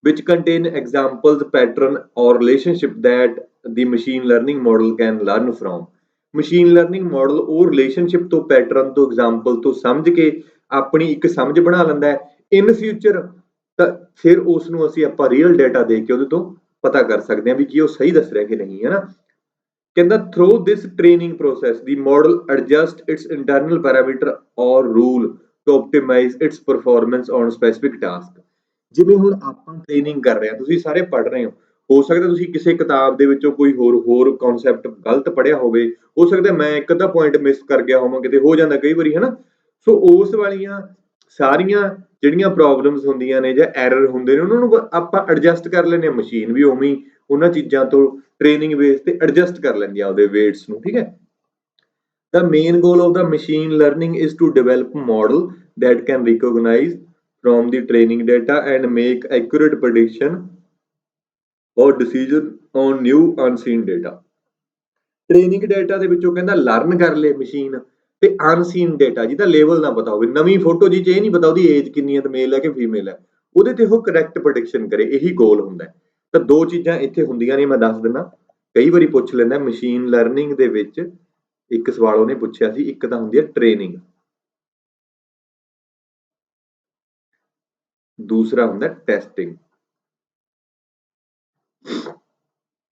which contain examples, pattern or relationship that the machine learning model can learn from। Machine learning model ਉਹ ਰਿਲੇਸ਼ਨਸ਼ਿਪ ਤੋਂ, ਪੈਟਰਨ ਤੋਂ, ਐਗਜ਼ਾਮਪਲ ਤੋਂ ਸਮਝ ਕੇ ਆਪਣੀ ਇੱਕ ਸਮਝ ਬਣਾ ਲੈਂਦਾ ਹੈ। ਇਨ ਫਿਊਚਰ ਤਾਂ ਫਿਰ ਉਸ ਨੂੰ ਅਸੀਂ ਆਪਾਂ ਰੀਅਲ ਡਾਟਾ ਦੇ ਕੇ ਉਹਦੇ ਤੋਂ ਪਤਾ ਕਰ ਸਕਦੇ ਹਾਂ ਵੀ ਕੀ ਉਹ ਸਹੀ ਦੱਸ ਰਿਹਾ ਕਿ ਨਹੀਂ, ਹੈ ਨਾ। ਕਹਿੰਦਾ through this training process the model adjust its internal parameter or rule to optimise its performance on specific task. ਜਿਵੇਂ ਹੁਣ ਆਪਾਂ ਟ੍ਰੇਨਿੰਗ ਕਰ ਰਹੇ ਹਾਂ, ਤੁਸੀਂ ਸਾਰੇ ਪੜ੍ਹ ਰਹੇ ਹੋ ਸਕਦਾ ਤੁਸੀਂ ਕਿਸੇ ਕਿਤਾਬ ਦੇ ਵਿੱਚੋਂ ਕੋਈ ਹੋਰ ਕਨਸੈਪਟ ਗਲਤ ਪੜ੍ਹਿਆ ਹੋਵੇ, ਹੋ ਸਕਦਾ ਮੈਂ ਇੱਕ ਅੱਧਾ ਪੁਆਇੰਟ ਮਿਸ ਕਰ ਗਿਆ ਹੋਵਾਂ, ਕਿਤੇ ਹੋ ਜਾਂਦਾ ਕਈ ਵਾਰੀ, ਹਨਾ। ਸੋ ਉਸ ਵਾਲੀਆਂ ਸਾਰੀਆਂ ਜਿਹੜੀਆਂ ਪ੍ਰੋਬਲਮਸ ਹੁੰਦੀਆਂ ਨੇ ਜਾਂ ਐਰਰ ਹੁੰਦੇ ਨੇ, ਉਹਨਾਂ ਨੂੰ ਆਪਾਂ ਐਡਜਸਟ ਕਰ ਲੈਂਦੇ ਹਾਂ। ਮਸ਼ੀਨ ਵੀ ਉਵੇਂ ਹੀ ਉਹਨਾਂ ਚੀਜ਼ਾਂ ਤੋਂ ਟ੍ਰੇਨਿੰਗ ਬੇਸ ਤੇ ਐਡਜਸਟ ਕਰ ਲੈਂਦੀ ਆ ਉਹਦੇ ਵੇਟਸ ਨੂੰ, ਠੀਕ ਹੈ। The main goal of the machine learning is to develop model that can recognize from the training data and make accurate prediction or decision on new unseen data। Training data ਦੇ ਵਿੱਚੋਂ ਕਹਿੰਦਾ learn ਕਰ ਲੇ machine, ਤੇ ਅਨਸੀਨ data ਜਿਹਦਾ level ਨਾ ਪਤਾ ਹੋਵੇ, ਨਵੀਂ ਫੋਟੋ ਜੀ 'ਚ ਇਹ ਨਹੀਂ ਪਤਾ ਉਹਦੀ ਏਜ ਕਿੰਨੀ ਹੈ ਤੇ ਮੇਲ ਹੈ ਕਿ ਫੀਮੇਲ ਹੈ, ਉਹਦੇ ਤੇ ਉਹ ਕਰੈਕਟ ਪ੍ਰੈਡਿਕਸ਼ਨ ਕਰੇ, ਇਹੀ ਗੋਲ ਹੁੰਦਾ ਹੈ। ਤਾਂ ਦੋ ਚੀਜ਼ਾਂ ਇੱਥੇ ਹੁੰਦੀਆਂ ਨੇ, ਮੈਂ ਦੱਸ ਦਿੰਦਾ, ਕਈ ਵਾਰੀ ਪੁੱਛ ਲੈਂਦਾ ਮਸ਼ੀਨ ਲਰਨਿੰਗ ਦੇ ਵਿੱਚ। ਇੱਕ ਸਵਾਲ ਉਹਨੇ ਪੁੱਛਿਆ ਸੀ, ਇੱਕ ਤਾਂ ਹੁੰਦੀ ਹੈ ਟ੍ਰੇਨਿੰਗ, ਦੂਸਰਾ ਹੁੰਦਾ ਟੈਸਟਿੰਗ।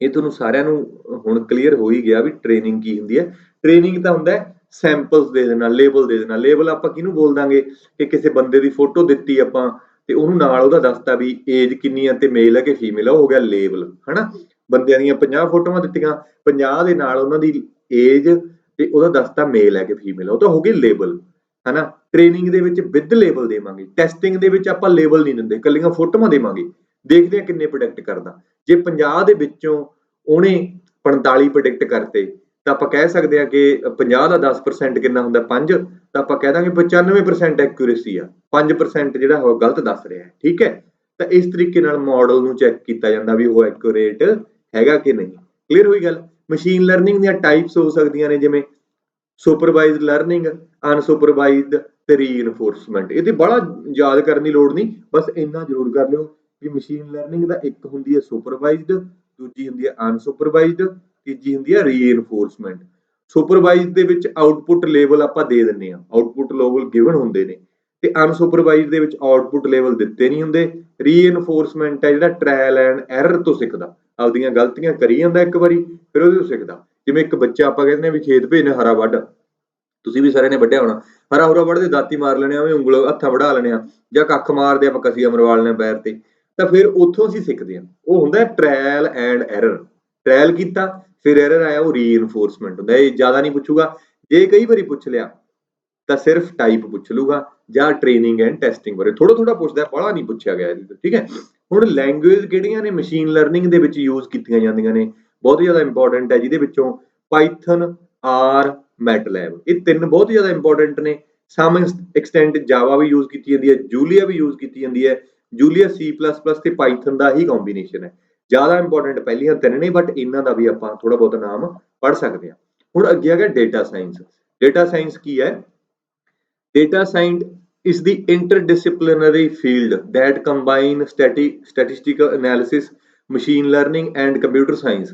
ਇਹ ਤੁਹਾਨੂੰ ਸਾਰਿਆਂ ਨੂੰ ਹੁਣ ਕਲੀਅਰ ਹੋ ਹੀ ਗਿਆ ਵੀ ਟ੍ਰੇਨਿੰਗ ਕੀ ਹੁੰਦੀ ਹੈ। ਟ੍ਰੇਨਿੰਗ ਤਾਂ ਹੁੰਦਾ ਸੈਂਪਲਸ ਦੇ ਦੇਣਾ, ਲੇਬਲ ਦੇ ਦੇਣਾ। ਲੇਬਲ ਆਪਾਂ ਕਿਹਨੂੰ ਬੋਲ ਦਾਂਗੇ ਕਿ ਕਿਸੇ ਬੰਦੇ ਦੀ ਫੋਟੋ ਦਿੱਤੀ ਆਪਾਂ ਤੇ ਉਹਨੂੰ ਨਾਲ ਉਹਦਾ ਦੱਸਤਾ ਵੀ ਏਜ ਕਿੰਨੀ ਆ ਤੇ ਮੇਲ ਹੈ ਕਿ ਫੀਮੇਲ ਆ, ਉਹ ਹੋ ਗਿਆ ਲੇਬਲ, ਹਨਾ। ਬੰਦਿਆਂ ਦੀਆਂ 50 ਫੋਟੋਆਂ ਦਿੱਤੀਆਂ, 50 ਦੇ ਨਾਲ ਉਹਨਾਂ ਦੀ ਏਜ ਤੇ ਉਹਦਾ ਦੱਸਤਾ ਮੇਲ ਹੈ ਕਿ ਫੀਮੇਲ, ਉਹ ਤਾਂ ਹੋ ਗਈ ਲੇਬਲ, ਹਨਾ। ਟ੍ਰੇਨਿੰਗ ਦੇ ਵਿੱਚ ਵਿਦ ਲੇਬਲ ਦੇਵਾਂਗੇ। ਟੈਸਟਿੰਗ ਦੇ ਵਿੱਚ ਆਪਾਂ ਲੇਬਲ ਨਹੀਂ ਦਿੰਦੇ, ਇਕੱਲੀਆਂ ਫੋਟੋਆਂ ਦੇਵਾਂਗੇ, ਦੇਖਦੇ ਆ ਕਿੰਨੇ ਪ੍ਰੋਡਿਕਟ ਕਰਦਾ। ਜੇ 50 ਦੇ ਵਿੱਚੋਂ ਉਹਨੇ 45 ਪ੍ਰੋਡਿਕਟ ਕਰਤੇ ਤਾਂ ਆਪਾਂ ਕਹਿ ਸਕਦੇ ਹਾਂ ਕਿ 50 ਦਾ 10% ਕਿੰਨਾ ਹੁੰਦਾ 5, ਤਾਂ ਆਪਾਂ ਕਹਿ ਦਾਂਗੇ 95% ਐਕੂਰੇਸੀ ਆ, 5% ਜਿਹੜਾ ਉਹ ਗਲਤ ਦੱਸ ਰਿਹਾ ਹੈ, ਠੀਕ ਹੈ। ਤਾਂ ਇਸ ਤਰੀਕੇ ਨਾਲ ਮਾਡਲ ਨੂੰ ਚੈੱਕ ਕੀਤਾ ਜਾਂਦਾ ਵੀ ਉਹ ਐਕੂਰੇਟ ਹੈਗਾ ਕਿ ਨਹੀਂ। ਕਲੀਅਰ ਹੋਈ ਗੱਲ। ਮਸ਼ੀਨ ਲਰਨਿੰਗ ਦੀਆਂ ਟਾਈਪਸ ਹੋ ਸਕਦੀਆਂ ਨੇ ਜਿਵੇਂ ਸੁਪਰਵਾਈਜ਼ਡ ਲਰਨਿੰਗ, ਅਨਸੁਪਰਵਾਈਜ਼ਡ ਤੇ ਰੀਇਨਫੋਰਸਮੈਂਟ। ਇਹਦੇ ਬੜਾ ਯਾਦ ਕਰਨ ਦੀ ਲੋੜ ਨਹੀਂ, ਬਸ ਇੰਨਾ ਜ਼ਰੂਰ ਕਰ ਲਿਓ ਕਿ ਮਸ਼ੀਨ ਲਰਨਿੰਗ ਦਾ ਇੱਕ ਹੁੰਦੀ ਹੈ ਸੁਪਰਵਾਈਜ਼ਡ, ਦੂਜੀ ਹੁੰਦੀ ਹੈ ਅਨਸੁਪਰਵਾਈਜ਼ਡ, ਤੀਜੀ ਹੁੰਦੀ ਹੈ ਰੀਇਨਫੋਰਸਮੈਂਟ। ਸੁਪਰਵਾਈਜ਼ਡ ਦੇ ਵਿੱਚ ਆਊਟਪੁੱਟ ਲੈਵਲ ਆਪਾਂ ਦੇ ਦਿੰਦੇ ਹਾਂ, ਆਊਟਪੁੱਟ ਲੈਵਲ ਗਿਵਨ ਹੁੰਦੇ ਨੇ, ਤੇ ਅਨਸੁਪਰਵਾਈਜ਼ਡ ਦੇ ਵਿੱਚ ਆਊਟਪੁੱਟ ਲੈਵਲ ਦਿੱਤੇ ਨਹੀਂ ਹੁੰਦੇ। ਰੀਇਨਫੋਰਸਮੈਂਟ ਹੈ ਜਿਹੜਾ ਟ੍ਰਾਇਲ ਐਂਡ ਐਰਰ ਤੋਂ ਸਿੱਖਦਾ, ਆਪਦੀਆਂ ਗਲਤੀਆਂ ਕਰੀ ਜਾਂਦਾ ਇੱਕ ਵਾਰੀ, ਫਿਰ ਉਹਦੇ ਤੋਂ ਸਿੱਖਦਾ। ਜਿਵੇਂ ਇੱਕ ਬੱਚਾ ਆਪਾਂ ਕਹਿੰਦੇ ਵੀ ਖੇਤ ਭੇਜਨੇ ਹਰਾ ਵੱਢ, ਤੁਸੀਂ ਵੀ ਸਾਰਿਆਂ ਨੇ ਵੱਢਿਆ ਹੋਣਾ, ਹਰਾ ਹੁਰਾ ਵੱਢਦੇ ਦਾਤੀ ਮਾਰ ਲੈਣੇ ਆ, ਉਂਗਲ ਹੱਥਾਂ ਵਢਾ ਲੈਣੇ ਆ, ਜਾਂ ਕੱਖ ਮਾਰਦੇ ਆਪਾਂ ਕਸੀਆ ਮਰਵਾ ਲੈਣੇ ਪੈਰ ਤੇ, ਤਾਂ ਫਿਰ ਉੱਥੋਂ ਅਸੀਂ ਸਿੱਖਦੇ ਹਾਂ। ਉਹ ਹੁੰਦਾ ਟ੍ਰਾਇਲ ਐਂਡ ਐਰਰ। ਟ੍ਰਾਇਲ ਕੀਤਾ ਫਿਰ ਐਰਰ ਆਇਆ, ਉਹ ਰੀਇਨਫੋਰਸਮੈਂਟ ਹੁੰਦਾ। ਇਹ ਜ਼ਿਆਦਾ ਨਹੀਂ ਪੁੱਛੂਗਾ, ਜੇ ਕਈ ਵਾਰੀ ਪੁੱਛ ਲਿਆ ਤਾਂ ਸਿਰਫ ਟਾਈਪ ਪੁੱਛ ਲੂਗਾ ਜਾਂ ਟ੍ਰੇਨਿੰਗ ਐਂਡ ਟੈਸਟਿੰਗ ਬਾਰੇ ਥੋੜਾ ਥੋੜਾ ਪੁੱਛਦਾ, ਬੜਾ ਨਹੀਂ ਪੁੱਛਿਆ ਗਿਆ ਇਹਦੇ, ਠੀਕ ਹੈ। ਹੁਣ ਲੈਂਗੁਏਜ ਕਿਹੜੀਆਂ ਨੇ ਮਸ਼ੀਨ ਲਰਨਿੰਗ ਦੇ ਵਿੱਚ ਯੂਜ਼ ਕੀਤੀਆਂ ਜਾਂਦੀਆਂ ਨੇ, ਬਹੁਤ ਜ਼ਿਆਦਾ ਇੰਪੋਰਟੈਂਟ ਹੈ, ਜਿਹਦੇ ਵਿੱਚੋਂ ਪਾਈਥਨ, ਆਰ, ਮੈਟਲੈਬ, ਇਹ ਤਿੰਨ ਬਹੁਤ ਜ਼ਿਆਦਾ ਇੰਪੋਰਟੈਂਟ ਨੇ। ਸਮ ਐਕਸਟੈਂਟ ਜਾਵਾ ਵੀ ਯੂਜ਼ ਕੀਤੀ ਜਾਂਦੀ ਹੈ, ਜੂਲੀਆ ਵੀ ਯੂਜ਼ ਕੀਤੀ ਜਾਂਦੀ ਹੈ। ਜੂਲੀਆ C++ ਤੇ ਪਾਈਥਨ ਦਾ ਹੀ ਕੰਬੀਨੇਸ਼ਨ ਹੈ। ਜ਼ਿਆਦਾ ਇੰਪੋਰਟੈਂਟ ਪਹਿਲੀਆਂ ਤਿੰਨ ਨੇ, ਬਟ ਇਹਨਾਂ ਦਾ ਵੀ ਆਪਾਂ ਥੋੜਾ ਬਹੁਤ ਨਾਮ ਪੜ੍ਹ ਸਕਦੇ ਹਾਂ। ਹੁਣ ਅੱਗੇ ਆ ਗਿਆ ਡੇਟਾ ਸਾਇੰਸ। ਡੇਟਾ ਸਾਇੰਸ ਕੀ ਹੈ? Data science is the interdisciplinary field that combine statistical analysis, machine learning and computer science।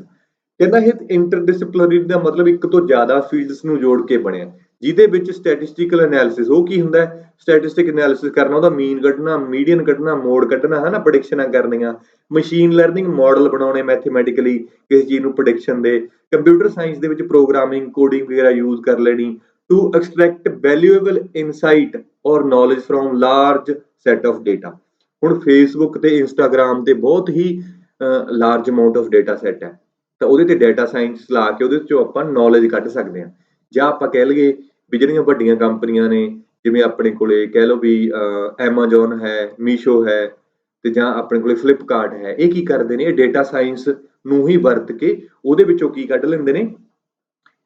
ਕਹਿੰਦਾ ਇਹ ਇੰਟਰਡਿਸਪਲਿਨਰੀ ਦਾ ਮਤਲਬ ਇੱਕ ਤੋਂ ਜ਼ਿਆਦਾ ਫੀਲਡਸ ਨੂੰ ਜੋੜ ਕੇ ਬਣਿਆ, ਜਿਹਦੇ ਵਿੱਚ ਸਟੈਟਿਸਟੀਕਲ ਐਨਾਲਿਸਿਸ, ਉਹ ਕੀ ਹੁੰਦਾ ਹੈ? ਸਟੈਟਿਸਟਿਕ ਐਨਾਲਿਸਿਸ ਕਰਨਾ, ਉਹਦਾ ਮੀਨ ਕੱਢਣਾ, ਮੀਡੀਅਨ ਕੱਢਣਾ, ਮੋਡ ਕੱਢਣਾ, ਹਨਾ, ਪ੍ਰੈਡਿਕਸ਼ਨਾਂ ਕਰਨੀਆਂ। ਮਸ਼ੀਨ ਲਰਨਿੰਗ ਮਾਡਲ ਬਣਾਉਣੇ ਮੈਥਮੈਟਿਕਲੀ ਕਿਸੇ ਚੀਜ਼ ਨੂੰ ਪ੍ਰੈਡਿਕਸ਼ਨ ਦੇ। ਕੰਪਿਊਟਰ ਸਾਇੰਸ ਦੇ ਵਿੱਚ ਪ੍ਰੋਗਰਾਮਿੰਗ, ਕੋਡਿੰਗ ਵਗੈਰਾ ਯੂਜ਼ ਕਰ ਲੈਣੀ to extract valuable insight or knowledge from large set of data। ਹੁਣ ਫੇਸਬੁੱਕ ਤੇ ਇੰਸਟਾਗ੍ਰਾਮ ਤੇ ਬਹੁਤ ਹੀ large amount of data set ਹੈ, ਤਾਂ ਉਹਦੇ ਤੇ ਡੇਟਾ ਸਾਇੰਸ ਲਾ ਕੇ ਉਹਦੇ ਚੋਂ ਆਪਾਂ ਨੌਲੇਜ ਕੱਢ ਸਕਦੇ ਹਾਂ। ਜਾਂ ਆਪਾਂ ਕਹਿ ਲਈਏ ਵੀ ਜਿਹੜੀਆਂ ਵੱਡੀਆਂ ਕੰਪਨੀਆਂ ਨੇ, ਜਿਵੇਂ ਆਪਣੇ ਕੋਲੇ ਕਹਿ ਲਓ ਵੀ ਐਮਾਜ਼ੋਨ ਹੈ, ਮੀਸ਼ੋ ਹੈ, ਤੇ ਜਾਂ ਆਪਣੇ ਕੋਲੇ ਫਲਿੱਪਕਾਰਟ ਹੈ, ਇਹ ਕੀ ਕਰਦੇ ਨੇ, ਇਹ ਡੇਟਾ ਸਾਇੰਸ ਨੂੰ ਹੀ ਵਰਤ ਕੇ ਉਹਦੇ ਵਿੱਚੋਂ ਕੀ ਕੱਢ ਲੈਂਦੇ ਨੇ,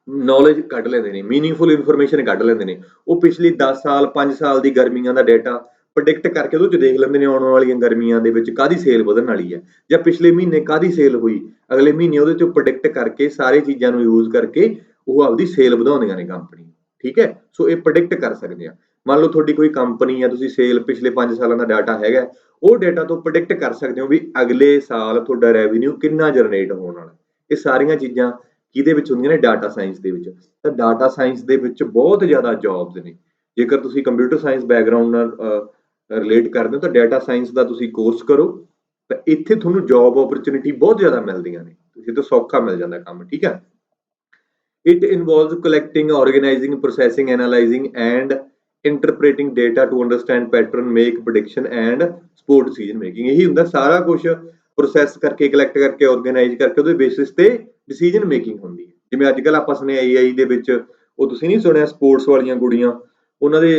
ਨੌਲੇਜ ਕੱਢ ਲੈਂਦੇ ਨੇ, ਮੀਨਿੰਗਫੁਲ ਇਨਫੋਰਮੇਸ਼ਨ ਕੱਢ ਲੈਂਦੇ ਨੇ। ਉਹ ਪਿਛਲੀ 10 ਸਾਲ 5 ਸਾਲ ਦੀ ਗਰਮੀਆਂ ਦਾ ਡੇਟਾ ਪ੍ਰੈਡਿਕਟ ਕਰਕੇ ਉਹਦੇ ਚ ਦੇਖ ਲੈਂਦੇ ਨੇ ਆਉਣ ਵਾਲੀਆਂ ਗਰਮੀਆਂ ਦੇ ਵਿੱਚ ਕਾਹਦੀ ਸੇਲ ਵਧਣ ਵਾਲੀ ਹੈ, ਜਾਂ ਪਿਛਲੇ ਮਹੀਨੇ ਕਾਹਦੀ ਸੇਲ ਹੋਈ, ਅਗਲੇ ਮਹੀਨੇ ਉਹਦੇ ਚੋਂ ਪ੍ਰੈਡਿਕਟ ਕਰਕੇ ਸਾਰੇ ਚੀਜ਼ਾਂ ਨੂੰ ਯੂਜ਼ ਕਰਕੇ ਉਹ ਆਪਦੀ ਸੇਲ ਵਧਾਉਂਦੀਆਂ ਨੇ ਕੰਪਨੀ। ਠੀਕ ਹੈ, ਸੋ ਇਹ ਪ੍ਰੈਡਿਕਟ ਕਰ ਸਕਦੇ ਆ। ਮੰਨ ਲਓ ਤੁਹਾਡੀ ਕੋਈ ਕੰਪਨੀ ਹੈ, ਤੁਸੀਂ ਸੇਲ ਪਿਛਲੇ 5 ਸਾਲਾਂ ਦਾ ਡਾਟਾ ਹੈਗਾ, ਉਹ ਡੇਟਾ ਤੋਂ ਪ੍ਰੈਡਿਕਟ ਕਰ ਸਕਦੇ ਹੋ ਵੀ ਅਗਲੇ ਸਾਲ ਤੁਹਾਡਾ ਰੈਵਨਿਊ ਕਿੰਨਾ ਜਨਰੇਟ ਹੋਣ ਵਾਲਾ। ਇਹ ਸਾਰੀਆਂ ਚੀਜ਼ਾਂ ਕਿਹਦੇ ਵਿੱਚ ਹੁੰਦੀਆਂ ਨੇ, ਡਾਟਾ ਸਾਇੰਸ ਦੇ ਵਿੱਚ। ਤਾਂ ਡਾਟਾ ਸਾਇੰਸ ਦੇ ਵਿੱਚ ਬਹੁਤ ਜ਼ਿਆਦਾ ਜੌਬਸ ਨੇ। ਜੇਕਰ ਤੁਸੀਂ ਕੰਪਿਊਟਰ ਸਾਇੰਸ ਬੈਕਗ੍ਰਾਉਂਡ ਨਾਲ ਰਿਲੇਟ ਕਰਦੇ ਹੋ ਤਾਂ ਡਾਟਾ ਸਾਇੰਸ ਦਾ ਤੁਸੀਂ ਕੋਰਸ ਕਰੋ, ਤਾਂ ਇੱਥੇ ਤੁਹਾਨੂੰ ਜੌਬ ਓਪਰਚੁਨਿਟੀ ਬਹੁਤ ਜ਼ਿਆਦਾ ਮਿਲਦੀਆਂ ਨੇ, ਤੁਸੀਂ ਤਾਂ ਸੌਖਾ ਮਿਲ ਜਾਂਦਾ ਕੰਮ। ਠੀਕ ਹੈ, it involves collecting, organizing, processing, analyzing and interpreting data to understand pattern, make prediction and support decision making। ਇਹੀ ਹੁੰਦਾ ਸਾਰਾ ਕੁਝ ਪ੍ਰੋਸੈਸ ਕਰਕੇ, ਕਲੈਕਟ ਕਰਕੇ, ਆਰਗੇਨਾਈਜ਼ ਕਰਕੇ ਉਹਦੇ ਬੇਸਿਸ ਤੇ ਡਿਸੀਜਨ ਮੇਕਿੰਗ ਹੁੰਦੀ ਹੈ। ਜਿਵੇਂ ਅੱਜ ਕੱਲ੍ਹ ਆਪਾਂ ਸੁਣਿਆ AI ਦੇ ਵਿੱਚ, ਉਹ ਤੁਸੀਂ ਨਹੀਂ ਸੁਣਿਆ ਸਪੋਰਟਸ ਵਾਲੀਆਂ ਕੁੜੀਆਂ, ਉਹਨਾਂ ਦੇ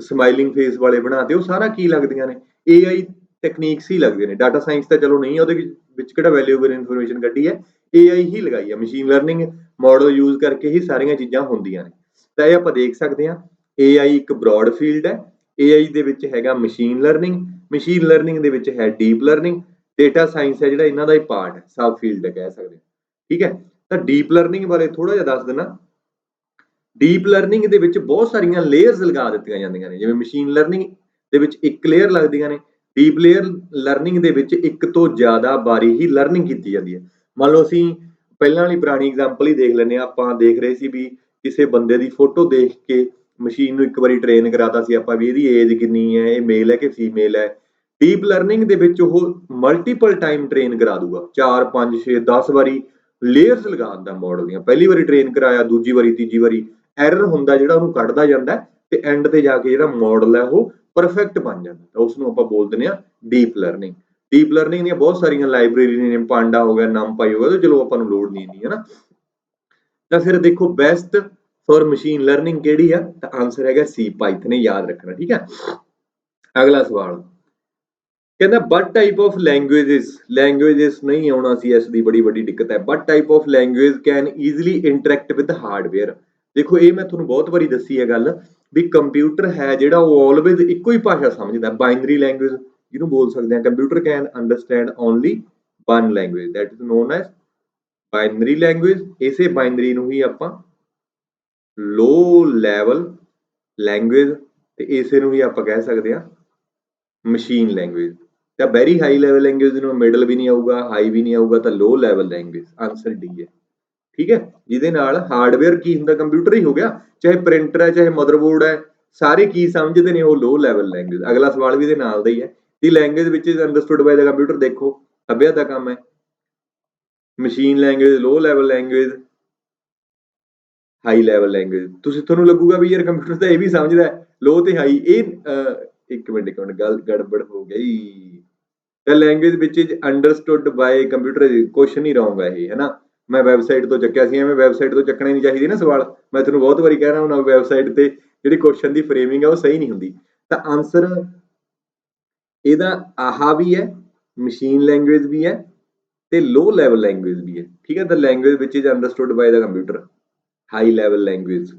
ਸਮਾਈਲਿੰਗ ਫੇਸ ਵਾਲੇ ਬਣਾਤੇ, ਉਹ ਸਾਰਾ ਕੀ ਲੱਗਦੀਆਂ ਨੇ, AI ਟੈਕਨੀਕਸ ਹੀ ਲੱਗਦੇ ਨੇ। ਡਾਟਾ ਸਾਇੰਸ ਤਾਂ ਚਲੋ ਨਹੀਂ, ਉਹਦੇ ਵਿੱਚ ਕਿਹੜਾ ਵੈਲਿਊਏਬਲ ਇਨਫੋਰਮੇਸ਼ਨ ਕੱਢੀ ਹੈ, AI ਹੀ ਲਗਾਈ ਹੈ, ਮਸ਼ੀਨ ਲਰਨਿੰਗ ਮਾਡਲ ਯੂਜ਼ ਕਰਕੇ ਹੀ ਸਾਰੀਆਂ ਚੀਜ਼ਾਂ ਹੁੰਦੀਆਂ ਨੇ। ਤਾਂ ਇਹ ਆਪਾਂ ਦੇਖ ਸਕਦੇ ਹਾਂ, AI ਇੱਕ ਬ੍ਰੌਡ ਫੀਲਡ ਹੈ। AI ਦੇ ਵਿੱਚ ਹੈਗਾ ਮਸ਼ੀਨ ਲਰਨਿੰਗ, ਮਸ਼ੀਨ ਲਰਨਿੰਗ ਦੇ ਵਿੱਚ ਹੈ ਡੀਪ ਲਰਨਿੰਗ, ਡੇਟਾ ਸਾਇੰਸ ਹੈ ਜਿਹੜਾ ਇਹਨਾਂ ਦਾ ਹੀ ਪਾਰਟ ਹੈ, ਸਬ ਫੀਲਡ ਹੈ ਕਹਿ ਸਕਦੇ ਹਾਂ। ਠੀਕ ਹੈ, ਤਾਂ ਡੀਪ ਲਰਨਿੰਗ ਬਾਰੇ ਥੋੜਾ ਜਿਹਾ ਦੱਸ ਦਿੰਦਾ। ਡੀਪ ਲਰਨਿੰਗ ਦੇ ਵਿੱਚ ਬਹੁਤ ਸਾਰੀਆਂ ਲੇਅਰਸ ਲਗਾ ਦਿੱਤੀਆਂ ਜਾਂਦੀਆਂ ਨੇ। ਜਿਵੇਂ ਮਸ਼ੀਨ ਲਰਨਿੰਗ ਦੇ ਵਿੱਚ ਇੱਕ ਲੇਅਰ ਲੱਗਦੀਆਂ ਨੇ, ਡੀਪ ਲਰਨਿੰਗ ਦੇ ਵਿੱਚ ਇੱਕ ਤੋਂ ਜ਼ਿਆਦਾ ਵਾਰੀ ਹੀ ਲਰਨਿੰਗ ਕੀਤੀ ਜਾਂਦੀ ਹੈ। ਮੰਨ ਲਓ ਅਸੀਂ ਪਹਿਲਾਂ ਵਾਲੀ ਪੁਰਾਣੀ ਐਗਜ਼ਾਮਪਲ ਹੀ ਦੇਖ ਲੈਂਦੇ ਹਾਂ। ਆਪਾਂ ਦੇਖ ਰਹੇ ਸੀ ਵੀ ਕਿਸੇ ਬੰਦੇ ਦੀ ਫੋਟੋ ਦੇਖ ਕੇ ਮਸ਼ੀਨ ਨੂੰ ਇੱਕ ਵਾਰੀ ਟ੍ਰੇਨ ਕਰਾਤਾ ਸੀ ਆਪਾਂ ਵੀ ਇਹਦੀ ਏਜ ਕਿੰਨੀ ਹੈ, ਇਹ ਮੇਲ ਹੈ ਕਿ ਫੀਮੇਲ ਹੈ। ਡੀਪ ਲਰਨਿੰਗ ਦੇ ਵਿੱਚ ਉਹ ਮਲਟੀਪਲ ਟਾਈਮ ਟ੍ਰੇਨ ਕਰਾ ਦੂਗਾ, 4 5 6 10 ਵਾਰੀ ਲੇਅਰਸ ਲਗਾ ਦਿੰਦਾ ਮਾਡਲ ਦੀਆਂ। ਪਹਿਲੀ ਵਾਰੀ ਟ੍ਰੇਨ ਕਰਾਇਆ, ਦੂਜੀ ਵਾਰੀ, ਤੀਜੀ ਵਾਰੀ ਐਰਰ ਹੁੰਦਾ ਜਿਹੜਾ ਉਹਨੂੰ ਕੱਢਦਾ ਜਾਂਦਾ, ਤੇ ਐਂਡ ਤੇ ਜਾ ਕੇ ਜਿਹੜਾ ਮਾਡਲ ਹੈ ਉਹ ਪਰਫੈਕਟ ਬਣ ਜਾਂਦਾ। ਤਾਂ ਉਸ ਨੂੰ ਆਪਾਂ ਬੋਲ ਦਿੰਦੇ ਆ ਡੀਪ ਲਰਨਿੰਗ। ਡੀਪ ਲਰਨਿੰਗ ਦੀਆਂ ਬਹੁਤ ਸਾਰੀਆਂ ਲਾਇਬ੍ਰੇਰੀ ਨੇ, ਪਾਂਡਾ ਹੋ ਗਿਆ, ਨਮਪਾਈ ਹੋ ਗਿਆ, ਚਲੋ ਆਪਾਂ ਨੂੰ ਲੋੜ ਨਹੀਂ ਇੰਨੀ, ਹੈ ਨਾ। ਤਾਂ ਫਿਰ ਦੇਖੋ ਬੈਸਟ ਫॉर ਮਸ਼ੀਨ ਲਰਨਿੰਗ ਕਿਹੜੀ ਆ, ਤਾਂ ਆਨਸਰ ਹੈਗਾ ਸੀ, ਪਾਈਥਨ। ਯਾਦ ਰੱਖਣਾ। ਠੀਕ ਹੈ, ਅਗਲਾ ਸਵਾਲ ਕਹਿੰਦਾ ਬਟ ਟਾਈਪ ਆਫ ਲੈਂਗੁਏजेस ਨਹੀਂ ਆਉਣਾ ਸੀ, ਇਸ ਦੀ ਬੜੀ ਵੱਡੀ ਦਿੱਕਤ ਹੈ। But type of language can easily interact with hardware. ਦੇਖੋ ਇਹ ਮੈਂ ਤੁਹਾਨੂੰ ਬਹੁਤ ਵਾਰੀ ਦੱਸੀ ਹੈ ਗੱਲ ਵੀ ਕੰਪਿਊਟਰ ਹੈ ਜਿਹੜਾ ਉਹ ਆਲਵੇਜ਼ ਇੱਕੋ ਹੀ ਭਾਸ਼ਾ ਸਮਝਦਾ। ਬਾਈਨਰੀ ਲੈਂਗੁਏਜ ਜਿਹਨੂੰ ਬੋਲ ਸਕਦੇ ਆ, computer can understand only one language, that is known as binary language. ਇਸੇ ਬਾਈਨਰੀ ਨੂੰ ਹੀ ਆਪਾਂ ਲੋ ਲੈਵਲ ਲੈਂਗੁਏਜ, ਤੇ ਇਸੇ ਨੂੰ ਹੀ ਆਪਾਂ ਕਹਿ ਸਕਦੇ ਆ ਮਸ਼ੀਨ ਲੈਂਗੁਏਜ। ਤਾਂ ਵੈਰੀ ਹਾਈ ਲੈਵਲ ਲੈਂਗੁਏਜ ਨੂੰ ਮਿਡਲ ਵੀ ਨਹੀਂ ਆਊਗਾ, ਹਾਈ ਵੀ ਨਹੀਂ ਆਊਗਾ, ਤਾਂ low level language. Answer D ਹੈ। ਠੀਕ ਹੈ, ਜਿਹਦੇ ਨਾਲ ਹਾਰਡਵੇਅਰ ਕੀ ਹੁੰਦਾ, ਕੰਪਿਊਟਰ ਹੀ ਹੋ ਗਿਆ, ਚਾਹੇ ਪ੍ਰਿੰਟਰ ਹੈ, ਚਾਹੇ ਮਦਰਬੋਰਡ ਹੈ, ਸਾਰੇ ਕੀ ਸਮਝਦੇ ਨੇ, ਉਹ ਲੋ ਲੈਵਲ ਲੈਂਗੁਏਜ। ਅਗਲਾ ਸਵਾਲ ਵੀ ਇਹਦੇ ਨਾਲ ਦਾ ਹੀ ਹੈ, the language which is understood by the computer. ਦੇਖੋ ਅਭਿਆ ਦਾ ਕੰਮ ਹੈ, machine language, low level language, high level language. ਤੁਹਾਨੂੰ ਲੱਗੂਗਾ ਵੀ ਯਾਰ ਕੰਪਿਊਟਰ ਤਾਂ ਇਹ ਵੀ ਸਮਝਦਾ ਲੋ ਤੇ ਹਾਈ। ਇਹ ਇੱਕ ਮਿੰਟ ਗੱਲ ਗੜਬੜ ਹੋ ਗਈ। ਤਾਂ language which is understood by computer, question ਹੀ ਰੌਂਗ ਹੈ ਇਹ, ਹੈ ਨਾ। ਮੈਂ ਵੈਬਸਾਈਟ ਤੋਂ ਚੱਕਿਆ ਸੀ, ਐਵੇਂ ਵੈਬਸਾਈਟ ਤੋਂ ਚੱਕਣਾ ਨਹੀਂ ਚਾਹੀਦੀ ਨਾ ਸਵਾਲ। ਮੈਂ ਤੁਹਾਨੂੰ ਬਹੁਤ ਵਾਰੀ ਕਹਿ ਰਿਹਾ ਹੁਣ, ਵੈਬਸਾਈਟ ਤੇ ਜਿਹੜੀ ਕੁਐਸਚਨ ਦੀ ਫਰੇਮਿੰਗ ਹੈ ਉਹ ਸਹੀ ਨਹੀਂ ਹੁੰਦੀ। ਤਾਂ ਆਨਸਰ ਇਹਦਾ ਆਹਾ ਵੀ ਹੈ, ਮਸ਼ੀਨ ਲੈਂਗੁਏਜ ਵੀ ਹੈ, ਤੇ ਲੋ ਲੈਵਲ ਲੈਂਗੁਏਜ ਵੀ ਹੈ। ਠੀਕ ਹੈ, ਤਾਂ language which is understood by the computer, high level language.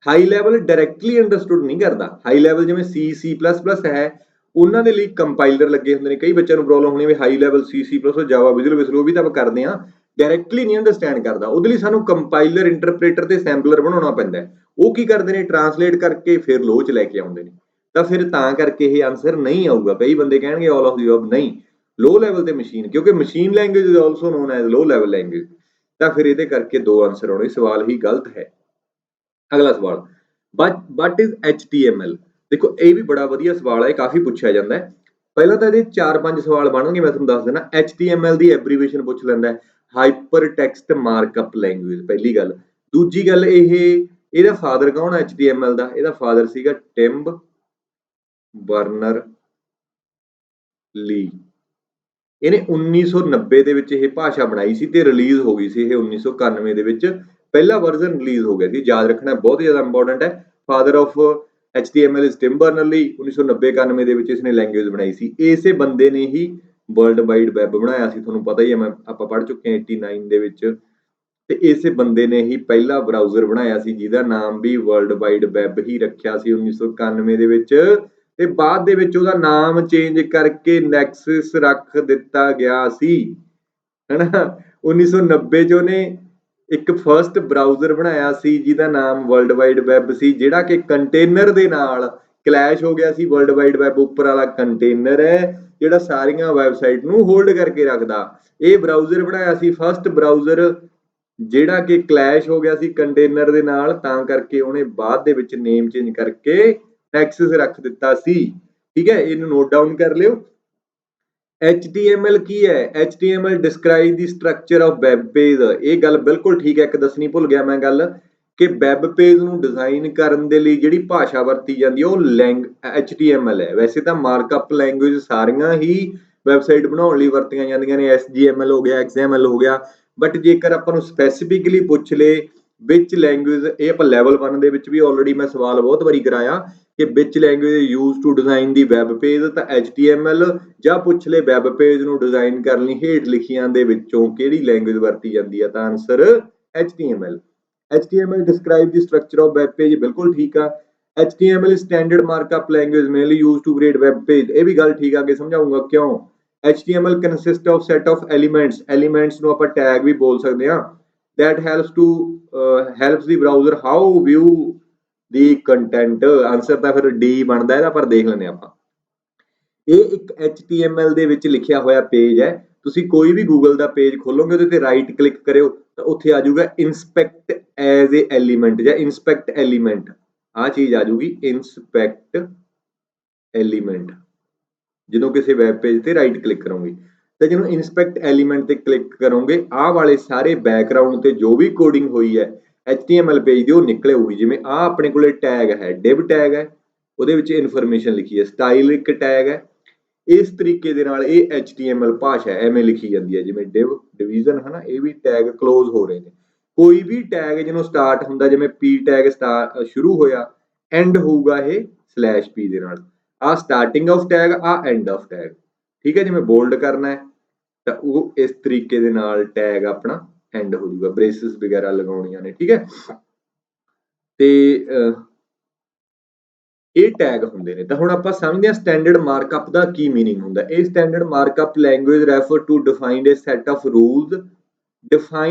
High level directly understood ਨਹੀਂ ਕਰਦਾ। ਹਾਈ ਲੈਵਲ ਜਿਵੇਂ C++ ਹੈ, ਉਹਨਾਂ ਦੇ ਲਈ ਕੰਪਾਈਲਰ ਲੱਗੇ ਹੁੰਦੇ ਨੇ। ਕਈ ਬੱਚਿਆਂ ਨੂੰ ਪ੍ਰੋਬਲਮ ਹੋਣੀ ਵੀ ਹਾਈ ਲੈਵਲ C++, ਜਾਵਾ, ਵਿਜ਼ੂਅਲ ਉਹ ਵੀ ਤਾਂ ਆਪਾਂ ਕਰਦੇ ਹਾਂ, ਡਾਇਰੈਕਟਲੀ ਨਹੀਂ ਅੰਡਰਸਟੈਂਡ ਕਰਦਾ। ਉਹਦੇ ਲਈ ਸਾਨੂੰ ਕੰਪਾਈਲਰ, ਇੰਟਰਪ੍ਰੇਟਰ ਤੇ ਸੈਂਪਲਰ ਬਣਾਉਣਾ ਪੈਂਦਾ। ਉਹ ਕੀ ਕਰਦੇ ਨੇ, ਟਰਾਂਸਲੇਟ ਕਰਕੇ ਫਿਰ ਲੋ ਚ ਲੈ ਕੇ ਆਉਂਦੇ ਨੇ। ਤਾਂ ਫਿਰ ਤਾਂ ਕਰਕੇ ਇਹ ਆਨਸਰ ਨਹੀਂ ਆਊਗਾ। ਕਈ ਬੰਦੇ ਕਹਿਣਗੇ ਆਲ ਆਫ ਦੀ ਅਬਵ, ਨਹੀਂ, ਲੋ ਲੈਵਲ ਤੇ ਮਸ਼ੀਨ, ਕਿਉਂਕਿ machine language is also known as low level language. ਤਾਂ ਫਿਰ ਇਹਦੇ ਕਰਕੇ 2 ਆਨਸਰ ਆਉਣੇ, ਸਵਾਲ ਹੀ ਗਲਤ ਹੈ। ਅਗਲਾ ਸਵਾਲ, what is HTML। ਦੇਖੋ ਇਹ ਵੀ ਬੜਾ ਵਧੀਆ ਸਵਾਲ ਹੈ, ਕਾਫੀ ਪੁੱਛਿਆ ਜਾਂਦਾ ਹੈ। ਪਹਿਲਾਂ ਤਾਂ ਇਹਦੇ 4-5 ਸਵਾਲ ਬਣਨਗੇ, ਮੈਂ ਤੁਹਾਨੂੰ ਦੱਸ ਦੇਣਾ। HTML ਦੀ ਐਬਰੀਵੇਸ਼ਨ ਪੁੱਛ ਲੈਂਦਾ, ਹਾਈਪਰ ਟੈਕਸਟ ਮਾਰਕਅਪ ਲੈਂਗੁਏਜ, ਪਹਿਲੀ ਗੱਲ। ਦੂਜੀ ਗੱਲ, ਇਹਦਾ ਫਾਦਰ ਕੌਣ ਹੈ HTML ਦਾ? ਇਹਦਾ ਫਾਦਰ ਸੀਗਾ ਟਿਮ ਬਰਨਰ ਲੀ। ਇਹਨੇ 1990 ਦੇ ਵਿੱਚ ਇਹ ਭਾਸ਼ਾ ਬਣਾਈ ਸੀ ਤੇ ਰਿਲੀਜ਼ ਹੋ ਗਈ ਸੀ ਇਹ 1991 ਦੇ ਵਿੱਚ। ਪਹਿਲਾ ਵਰਜ਼ਨ ਰਿਲੀਜ਼ ਹੋ ਗਿਆ ਸੀ। ਯਾਦ ਰੱਖਣਾ ਬਹੁਤ ਜ਼ਿਆਦਾ ਇੰਪੋਰਟੈਂਟ ਹੈ। Father of HTML is Tim Berners Lee 1990-91 ਦੇ ਵਿੱਚ ਇਸਨੇ ਲੈਂਗੁਏਜ ਬਣਾਈ ਸੀ। ਇਸੇ ਬੰਦੇ ਨੇ ਹੀ ਵਰਲਡ ਵਾਈਡ ਵੈਬ ਬਣਾਇਆ ਸੀ, ਤੁਹਾਨੂੰ ਪਤਾ ਹੀ ਹੈ, ਆਪਾਂ ਪੜ੍ਹ ਚੁੱਕੇ ਹਾਂ 89 ਦੇ ਵਿੱਚ। ਤੇ ਇਸੇ ਬੰਦੇ ਨੇ ਹੀ ਪਹਿਲਾ ਬਰਾਊਜ਼ਰ ਬਣਾਇਆ ਸੀ ਜਿਹਦਾ ਨਾਮ ਵੀ ਵਰਲਡ ਵਾਈਡ ਵੈਬ ਹੀ ਰੱਖਿਆ ਸੀ 1991 ਦੇ ਵਿੱਚ, ਤੇ ਬਾਅਦ ਦੇ ਵਿੱਚ ਉਹਦਾ ਨਾਮ ਚੇਂਜ ਕਰਕੇ ਨੈਕਸਸ ਰੱਖ ਦਿੱਤਾ ਗਿਆ ਸੀ, ਹਨਾ। 1990 ਚ ਉਹਨੇ ਇੱਕ ਫਰਸਟ ਬਰਾਊਜ਼ਰ ਬਣਾਇਆ ਸੀ ਜਿਹਦਾ ਨਾਮ ਵਰਲਡ ਵਾਈਡ ਵੈਬ ਸੀ, ਜਿਹੜਾ ਕਿ ਕੰਟੇਨਰ ਦੇ ਨਾਲ ਕਲੈਸ਼ ਹੋ ਗਿਆ ਸੀ। ਵਰਲਡ ਵਾਈਡ ਵੈਬ ਉੱਪਰ ਵਾਲਾ ਕੰਟੇਨਰ ਹੈ ਜਿਹੜਾ ਸਾਰੀਆਂ ਵੈਬਸਾਈਟ ਨੂੰ ਹੋਲਡ ਕਰਕੇ ਰੱਖਦਾ। ਇਹ ਬਰਾਊਜ਼ਰ ਬਣਾਇਆ ਸੀ ਫਰਸਟ ਬਰਾਊਜ਼ਰ, ਜਿਹੜਾ ਕਿ ਕਲੈਸ਼ ਹੋ ਗਿਆ ਸੀ ਕੰਟੇਨਰ ਦੇ ਨਾਲ, ਤਾਂ ਕਰਕੇ ਉਹਨੇ ਬਾਅਦ ਦੇ ਵਿੱਚ ਨੇਮ ਚੇਂਜ ਕਰਕੇ ਨੈਕਸਸ ਰੱਖ ਦਿੱਤਾ ਸੀ। ਠੀਕ ਹੈ, ਇਹਨੂੰ ਨੋਟ ਡਾਊਨ ਕਰ ਲਿਓ। HTML ਕੀ ਹੈ? HTML describe the structure of web page. ਇਹ ਗੱਲ ਬਿਲਕੁਲ ਠੀਕ ਹੈ, ਇੱਕ ਦੱਸਣੀ ਭੁੱਲ ਗਿਆ ਮੈਂ ਗੱਲ, ਕਿ ਵੈਬ ਪੇਜ ਨੂੰ ਡਿਜ਼ਾਈਨ ਕਰਨ ਦੇ ਲਈ ਜਿਹੜੀ ਭਾਸ਼ਾ ਵਰਤੀ ਜਾਂਦੀ ਹੈ ਉਹ HTML ਹੈ। ਵੈਸੇ ਤਾਂ ਮਾਰਕਅਪ ਲੈਂਗੁਏਜ ਸਾਰੀਆਂ ਹੀ ਵੈਬਸਾਈਟ ਬਣਾਉਣ ਲਈ ਵਰਤੀਆਂ ਜਾਂਦੀਆਂ ਨੇ, SGML ਹੋ ਗਿਆ, XML ਹੋ ਗਿਆ, ਬਟ ਜੇਕਰ ਆਪਾਂ ਨੂੰ ਸਪੈਸੀਫਿਕਲੀ ਪੁੱਛ ਲਏ ਵਿਚ ਲੈਂਗੁਏਜ, ਇਹ ਆਪਾਂ ਲੈਵਲ 1 ਦੇ ਵਿੱਚ ਵੀ ਆਲਰੇਡੀ ਮੈਂ ਸਵਾਲ ਬਹੁਤ ਵਾਰੀ ਕਰਾਇਆ ਕਿ ਵਿਚ language use to design the web page, ਤਾਂ HTML, ਜਾਂ ਪੁੱਛ ਲਏ ਵੈਬ ਪੇਜ ਨੂੰ ਡਿਜ਼ਾਈਨ ਕਰਨ ਲਈ ਹੇਠ ਲਿਖੀਆਂ ਦੇ ਵਿੱਚੋਂ ਕਿਹੜੀ ਲੈਂਗੁਏਜ ਵਰਤੀ ਜਾਂਦੀ ਹੈ, ਤਾਂ answer HTML। HTML describe the structure of web page, ਬਿਲਕੁਲ ਠੀਕ ਆ। HTML standard markup language mainly use to create web page, ਇਹ ਵੀ ਗੱਲ ਠੀਕ ਆ, ਅੱਗੇ ਸਮਝਾਉਂਗਾ ਕਿਉਂ। HTML consist of set of elements ਨੂੰ ਆਪਾਂ ਟੈਗ ਵੀ ਬੋਲ ਸਕਦੇ ਹਾਂ, that helps the browser how view the content। Answer ਤਾਂ ਫਿਰ D ਬਣਦਾ ਇਹਦਾ, ਪਰ ਦੇਖ ਲੈਂਦੇ ਆਪਾਂ। ਇਹ ਇੱਕ HTML ਦੇ ਵਿੱਚ ਲਿਖਿਆ ਹੋਇਆ ਪੇਜ ਹੈ। ਤੁਸੀਂ ਕੋਈ ਵੀ ਗੂਗਲ ਦਾ ਪੇਜ ਖੋਲੋਗੇ, ਉਹਦੇ ਤੇ ਰਾਈਟ ਕਲਿੱਕ ਕਰਿਓ ਤਾਂ ਉੱਥੇ ਆ ਜਾਊਗਾ ਇਨਸਪੈਕਟ ਐਜ਼ ਏ ਐਲੀਮੈਂਟ ਜਾਂ ਇਨਸਪੈਕਟ ਐਲੀਮੈਂਟ, ਆਹ ਚੀਜ਼ ਆ ਜਾਊਗੀ ਇਨਸਪੈਕਟ ਐਲੀਮੈਂਟ। ਜਦੋਂ ਕਿਸੇ ਵੈਬ ਪੇਜ ਤੇ ਰਾਈਟ ਕਲਿੱਕ ਕਰੋਗੇ ਤਾਂ ਜਦੋਂ ਇਨਸਪੈਕਟ ਐਲੀਮੈਂਟ ਤੇ ਕਲਿੱਕ ਕਰੋਗੇ, ਆਹ ਵਾਲੇ ਸਾਰੇ ਬੈਕਗ੍ਰਾਉਂਡ ਤੇ ਜੋ ਵੀ ਕੋਡਿੰਗ ਹੋਈ ਹੈ HTML ਪੇਜ ਦੀ ਉਹ ਨਿਕਲ ਆਊਗੀ। ਜਿਵੇਂ ਆਹ ਆਪਣੇ ਕੋਲੇ ਟੈਗ ਹੈ, ਡਿਵ ਟੈਗ ਹੈ, ਉਹਦੇ ਵਿੱਚ ਇਨਫੋਰਮੇਸ਼ਨ ਲਿਖੀ ਹੈ, ਸਟਾਈਲ ਇੱਕ ਟੈਗ ਹੈ। ਇਸ ਤਰੀਕੇ ਦੇ ਨਾਲ ਇਹ HTML ਭਾਸ਼ਾ ਐਵੇਂ ਲਿਖੀ ਜਾਂਦੀ ਹੈ, ਜਿਵੇਂ ਡਿਵ, ਡਿਵੀਜ਼ਨ, ਹਨਾ, ਇਹ ਵੀ ਟੈਗ ਕਲੋਜ਼ ਹੋ ਰਹੇ ਨੇ। ਕੋਈ ਵੀ ਟੈਗ ਜਿਹਨੂੰ ਸਟਾਰਟ ਹੁੰਦਾ, ਜਿਵੇਂ P ਟੈਗ ਸ਼ੁਰੂ ਹੋਇਆ, ਐਂਡ ਹੋਊਗਾ ਇਹ /P ਦੇ ਨਾਲ। ਆ ਸਟਾਰਟਿੰਗ ਆਫ ਟੈਗ, ਆ ਐਂਡ ਆਫ ਟੈਗ। ਠੀਕ ਹੈ, ਜਿਵੇਂ ਬੋਲਡ ਕਰਨਾ ਹੈ ਤਾਂ ਉਹ ਇਸ ਤਰੀਕੇ ਦੇ ਨਾਲ ਟੈਗ ਆਪਣਾ ਐਂਡ ਹੋ ਜਾਊਗਾ, ਬ੍ਰੇਸਿਸ ਵਗੈਰਾ ਲਗਾਉਣੀਆਂ ਨੇ। ਠੀਕ ਹੈ, ਤੇ ਇਹ ਟੈਗ ਹੁੰਦੇ ਨੇ। ਤਾਂ ਹੁਣ ਆਪਾਂ ਸਮਝਦੇ ਹਾਂ ਸਟੈਂਡਰਡ ਮਾਰਕਅਪ ਦਾ ਕੀ ਮੀਨਿੰਗ ਹੁੰਦਾ। ਇਹ standard markup language refer to defined a set of rules,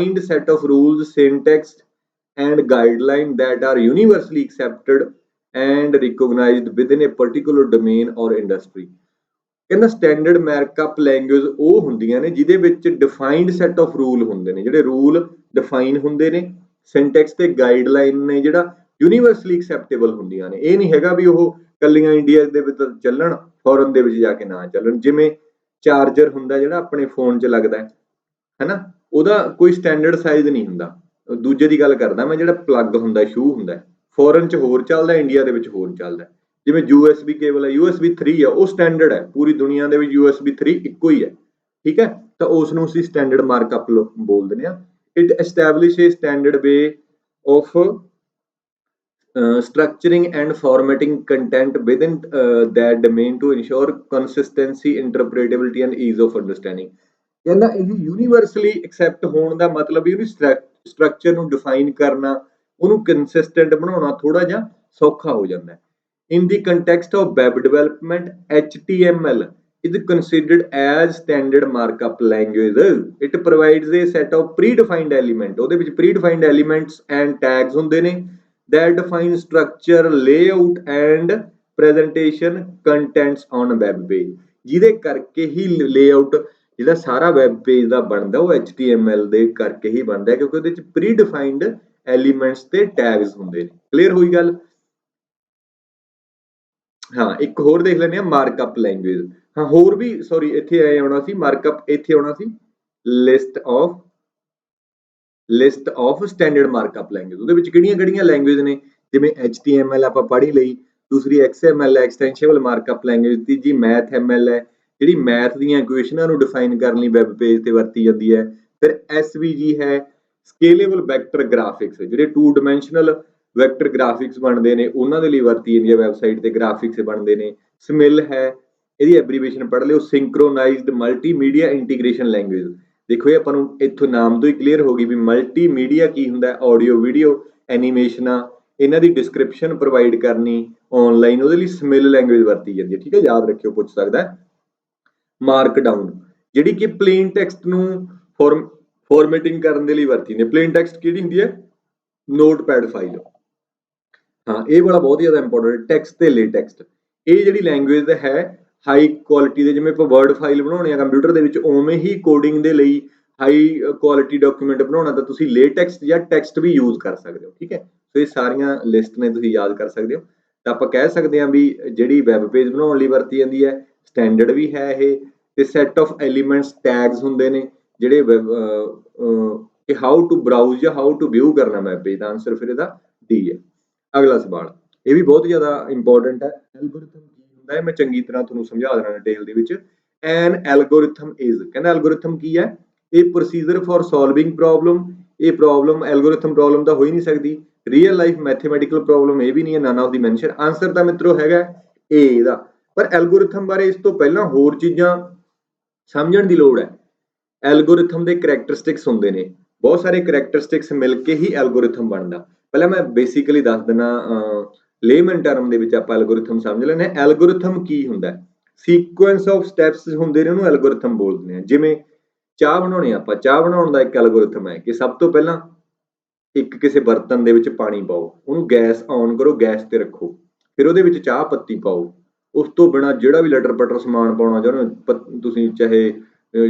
syntax and guideline that are universally accepted and recognized within a particular domain or industry। ਕਹਿੰਦਾ ਸਟੈਂਡਰਡ ਮਾਰਕਅਪ ਲੈਂਗੁਏਜ ਉਹ ਹੁੰਦੀਆਂ ਨੇ ਜਿਹਦੇ ਵਿੱਚ ਡਿਫਾਈਨਡ ਸੈਟ ਆਫ ਰੂਲ ਹੁੰਦੇ ਨੇ, ਜਿਹੜੇ rule define ਹੁੰਦੇ ਨੇ, ਸਿੰਟੈਕਸ ਤੇ ਗਾਈਡਲਾਈਨ ਨੇ ਜਿਹੜਾ ਯੂਨੀਵਰਸਲੀ ਐਕਸੈਪਟੇਬਲ ਹੁੰਦੀਆਂ ਨੇ। ਇਹ ਨਹੀਂ ਹੈਗਾ ਵੀ ਉਹ ਕੱਲੀਆਂ ਇੰਡੀਆ ਦੇ ਵਿੱਚ ਚੱਲਣ, ਫੋਰਨ ਦੇ ਵਿੱਚ ਜਾ ਕੇ ਨਾ ਚੱਲਣ। ਜਿਵੇਂ ਚਾਰਜਰ ਹੁੰਦਾ ਜਿਹੜਾ ਆਪਣੇ ਫੋਨ 'ਚ ਲੱਗਦਾ ਹੈ, ਉਹਦਾ ਕੋਈ ਸਟੈਂਡਰਡ ਸਾਈਜ਼ ਨਹੀਂ ਹੁੰਦਾ। ਦੂਜੇ ਦੀ ਗੱਲ ਕਰਦਾ ਮੈਂ, ਜਿਹੜਾ ਪਲੱਗ ਹੁੰਦਾ, ਸ਼ੂ ਹੁੰਦਾ, ਫੋਰਨ 'ਚ ਹੋਰ ਚੱਲਦਾ, ਇੰਡੀਆ ਦੇ ਵਿੱਚ ਹੋਰ ਚੱਲਦਾ। ਜਿਵੇਂ USB ਕੇਬਲ ਹੈ, USB 3 ਹੈ, ਉਹ ਸਟੈਂਡਰਡ ਹੈ, ਪੂਰੀ ਦੁਨੀਆ ਦੇ ਵਿੱਚ USB 3 ਇੱਕੋ ਹੀ ਹੈ। ਠੀਕ ਹੈ, ਤਾਂ ਉਸ ਨੂੰ ਅਸੀਂ ਸਟੈਂਡਰਡ ਮਾਰਕਅਪ ਬੋਲ ਦਿੰਦੇ ਹਾਂ। It establish A standard way of structuring and formatting content within that domain to ensure consistency, interpretability and ease of understanding। ਕਹਿੰਦਾ ਇਹ ਯੂਨੀਵਰਸਲੀ ਐਕਸੈਪਟ ਹੋਣ ਦਾ ਮਤਲਬ ਇਹਨੂੰ ਸਟਰਕਚਰ ਨੂੰ ਡਿਫਾਈਨ ਕਰਨਾ, ਉਹਨੂੰ ਕੰਸਿਸਟੈਂਟ ਬਣਾਉਣਾ ਥੋੜਾ ਜਿਹਾ ਸੌਖਾ ਹੋ ਜਾਂਦਾ ਹੈ। In the context of web development, HTML is considered as standard markup language। It provides a set of predefined elements। ਉਹਦੇ ਵਿੱਚ predefined elements and tags ਹੁੰਦੇ ਨੇ that define structure, layout and presentation contents on web page। ਜਿਹਦੇ ਕਰਕੇ ਹੀ layout ਜਿਹੜਾ ਸਾਰਾ web page ਦਾ ਬਣਦਾ ਉਹ HTML ਦੇ ਕਰਕੇ ਹੀ ਬਣਦਾ, ਕਿਉਂਕਿ ਉਹਦੇ ਵਿੱਚ ਪ੍ਰੀਡਿਫਾਈਨਡ ਐਲੀਮੈਂਟਸ ਤੇ ਟੈਗਸ ਹੁੰਦੇ ਨੇ। ਕਲੀਅਰ ਹੋਈ ਗੱਲ? ਹਾਂ, ਇੱਕ ਹੋਰ ਦੇਖ ਲੈਂਦੇ ਆ ਮਾਰਕਅਪ ਲੈਂਗੁਏਜ। ਹਾਂ, ਹੋਰ ਵੀ ਸੌਰੀ ਇੱਥੇ ਆਏ ਆਉਣਾ ਸੀ ਮਾਰਕਅਪ, ਇੱਥੇ ਆਉਣਾ ਸੀ list of standard markup language. ਉਹਦੇ ਵਿੱਚ ਕਿਹੜੀਆਂ ਲੈਂਗੁਏਜ ਨੇ, ਜਿਵੇਂ HTML ਆਪਾਂ ਪੜ੍ਹ ਹੀ ਲਈ, ਦੂਸਰੀ XML ਹੈ ਐਕਸਟੈਂਸ਼ਨਲ ਮਾਰਕਅਪ ਲੈਂਗੁਏਜ, ਤੀਜੀ MathML ਹੈ ਜਿਹੜੀ ਮੈਥ ਦੀਆਂ ਇਕੁਏਸ਼ਨਾਂ ਨੂੰ ਡਿਫਾਈਨ ਕਰਨ ਲਈ ਵੈਬ ਪੇਜ ਤੇ ਵਰਤੀ ਜਾਂਦੀ ਹੈ। ਫਿਰ SVG ਹੈ ਸਕੇਲੇਬਲ ਵੈਕਟਰ ਗ੍ਰਾਫਿਕਸ, ਜਿਹੜੇ 2 ਡਾਇਮੈਂਸ਼ਨਲ ਵੈਕਟਰ ਗ੍ਰਾਫਿਕਸ ਬਣਦੇ ਨੇ ਉਹਨਾਂ ਦੇ ਲਈ ਵਰਤੀ ਜਾਂਦੀ ਹੈ ਵੈਬਸਾਈਟ ਤੇ ਗ੍ਰਾਫਿਕਸ ਬਣਦੇ ਨੇ। ਸਮਿਲ ਹੈ, ਇਹਦੀ ਐਬਰੀਵੇਸ਼ਨ ਪੜ੍ਹ ਲਿਓ, ਸਿੰਕਰੋਨਾਈਜ਼ਡ ਮਲਟੀਮੀਡੀਆ ਇੰਟੀਗ੍ਰੇਸ਼ਨ ਲੈਂਗੁਏਜ। ਦੇਖੋ ਇਹ ਆਪਾਂ ਨੂੰ ਇੱਥੋਂ ਨਾਮ ਤੋਂ ਹੀ ਕਲੀਅਰ ਹੋ ਗਈ ਵੀ ਮਲਟੀਮੀਡੀਆ ਕੀ ਹੁੰਦਾ, ਆਡੀਓ ਵੀਡੀਓ ਐਨੀਮੇਸ਼ਨਾਂ ਇਹਨਾਂ ਦੀ ਡਿਸਕ੍ਰਿਪਸ਼ਨ ਪ੍ਰੋਵਾਈਡ ਕਰਨੀ ਆਨਲਾਈਨ, ਉਹਦੇ ਲਈ ਸਮਿਲ ਲੈਂਗੁਏਜ ਵਰਤੀ ਜਾਂਦੀ ਹੈ। ਠੀਕ ਹੈ, ਯਾਦ ਰੱਖਿਓ, ਪੁੱਛ ਸਕਦਾ। ਮਾਰਕਡਾਊਨ ਜਿਹੜੀ ਕਿ ਪਲੇਨ ਟੈਕਸਟ ਨੂੰ ਫਾਰਮੈਟਿੰਗ ਕਰਨ ਦੇ ਲਈ ਵਰਤੀ ਜਾਂਦੀ ਹੈ। ਪਲੇਨ ਟੈਕਸਟ ਕਿਹੜੀ ਹੁੰਦੀ ਹੈ, ਨੋਟਪੈਡ ਫਾਈਲ। ਹਾਂ, ਇਹ ਵਾਲਾ ਬਹੁਤ ਜ਼ਿਆਦਾ ਇੰਪੋਰਟੈਂਟ, ਟੈਕਸਟ ਤੇ ਲੇਟੈਕਸਟ। ਇਹ ਜਿਹੜੀ ਲੈਂਗੁਏਜ ਹੈ ਹਾਈ ਕੁਆਲਿਟੀ ਦੇ, ਜਿਵੇਂ ਆਪਾਂ ਵਰਡ ਫਾਈਲ ਬਣਾਉਣੇ ਆ ਕੰਪਿਊਟਰ ਦੇ ਵਿੱਚ, ਉਵੇਂ ਹੀ ਕੋਡਿੰਗ ਦੇ ਲਈ ਹਾਈ ਕੁਆਲਿਟੀ ਡਾਕੂਮੈਂਟ ਬਣਾਉਣਾ ਤਾਂ ਤੁਸੀਂ ਲੇਟੈਕਸਟ ਜਾਂ ਟੈਕਸਟ ਵੀ ਯੂਜ਼ ਕਰ ਸਕਦੇ ਹੋ। ਠੀਕ ਹੈ, ਸੋ ਇਹ ਸਾਰੀਆਂ ਲਿਸਟ ਨੇ, ਤੁਸੀਂ ਯਾਦ ਕਰ ਸਕਦੇ ਹੋ। ਤਾਂ ਆਪਾਂ ਕਹਿ ਸਕਦੇ ਹਾਂ ਵੀ ਜਿਹੜੀ ਵੈਬ ਪੇਜ ਬਣਾਉਣ ਲਈ ਵਰਤੀ ਜਾਂਦੀ ਹੈ, ਸਟੈਂਡਰਡ ਵੀ ਹੈ ਇਹ, ਤੇ ਸੈਟ ਆਫ ਐਲੀਮੈਂਟਸ ਟੈਗਸ ਹੁੰਦੇ ਨੇ ਜਿਹੜੇ ਕਿ ਹਾਊ ਟੂ ਬਰਾਊਜ਼ ਜਾਂ ਹਾਊ ਟੂ ਵਿਊ ਕਰਨਾ ਵੈਬ ਪੇਜ ਦਾ, ਆਨਸਰ ਫਿਰ ਇਹਦਾ ਡੀ ਹੈ। ਅਗਲਾ ਸਵਾਲ ਇਹ ਵੀ ਬਹੁਤ ਜ਼ਿਆਦਾ ਇੰਪੋਰਟੈਂਟ ਹੈ, ਐਲਗੋਰਿਥਮ ਕੀ ਹੁੰਦਾ ਹੈ, ਮੈਂ ਚੰਗੀ ਤਰ੍ਹਾਂ ਤੁਹਾਨੂੰ ਸਮਝਾ ਦੇਣਾ ਡਿਟੇਲ ਦੇ ਵਿੱਚ। ਐਨ ਐਲਗੋਰਿਥਮ ਇਜ਼, ਕਹਿੰਦਾ ਐਲਗੋਰਿਥਮ ਕੀ ਹੈ, ਇਹ ਪ੍ਰੋਸੀਜਰ ਫॉर ਸੋਲਵਿੰਗ ਪ੍ਰੋਬਲਮ। ਇਹ ਪ੍ਰੋਬਲਮ ਐਲਗੋਰਿਥਮ ਪ੍ਰੋਬਲਮ ਤਾਂ ਹੋ ਹੀ ਨਹੀਂ ਸਕਦੀ, ਰੀਅਲ ਲਾਈਫ ਮੈਥਮੈਟੀਕਲ ਪ੍ਰੋਬਲਮ ਇਹ ਵੀ ਨਹੀਂ ਹੈ, none of the mention. Answer ਤਾਂ ਮਿੱਤਰੋ ਹੈਗਾ ਏ ਇਹਦਾ। ਪਰ ਐਲਗੋਰਿਥਮ ਬਾਰੇ ਇਸ ਤੋਂ ਪਹਿਲਾਂ ਹੋਰ ਚੀਜ਼ਾਂ ਸਮਝਣ ਦੀ ਲੋੜ ਹੈ। ਐਲਗੋਰਿਥਮ ਦੇ ਕਰੈਕਟਰਿਸਟਿਕਸ ਹੁੰਦੇ ਨੇ, ਬਹੁਤ ਸਾਰੇ ਕਰੈਕਟਰਿਸਟਿਕਸ ਮਿਲ ਕੇ ਹੀ ਐਲਗੋਰਿਥਮ ਬਣਦਾ। ਪਹਿਲਾਂ ਮੈਂ ਬੇਸਿਕਲੀ ਦੱਸ ਦਿੰਦਾ, ਲੇਮਨ ਟਰਮ ਦੇ ਵਿੱਚ ਆਪਾਂ ਐਲਗੋਰਿਥਮ ਸਮਝ ਲੈਂਦੇ ਹਾਂ। ਐਲਗੋਰਿਥਮ ਕੀ ਹੁੰਦਾ, ਸੀਕੁਐਂਸ ਆਫ ਸਟੈਪਸ ਹੁੰਦੇ ਨੇ, ਉਹਨੂੰ ਐਲਗੋਰਿਥਮ ਬੋਲਦੇ ਆ। ਜਿਵੇਂ ਚਾਹ ਬਣਾਉਣੀ, ਆਪਾਂ ਚਾਹ ਬਣਾਉਣ ਦਾ ਇੱਕ ਐਲਗੋਰਿਥਮ ਹੈ ਕਿ ਸਭ ਤੋਂ ਪਹਿਲਾਂ ਇੱਕ ਕਿਸੇ ਬਰਤਨ ਦੇ ਵਿੱਚ ਪਾਣੀ ਪਾਓ, ਉਹਨੂੰ ਗੈਸ ਔਨ ਕਰੋ, ਗੈਸ ਤੇ ਰੱਖੋ, ਫਿਰ ਉਹਦੇ ਵਿੱਚ ਚਾਹ ਪੱਤੀ ਪਾਓ। ਉਸ ਤੋਂ ਬਿਨਾਂ ਜਿਹੜਾ ਵੀ ਲਟਰ ਪਟਰ ਸਮਾਨ ਪਾਉਣਾ ਚਾਹੁੰਦੇ ਤੁਸੀਂ, ਚਾਹੇ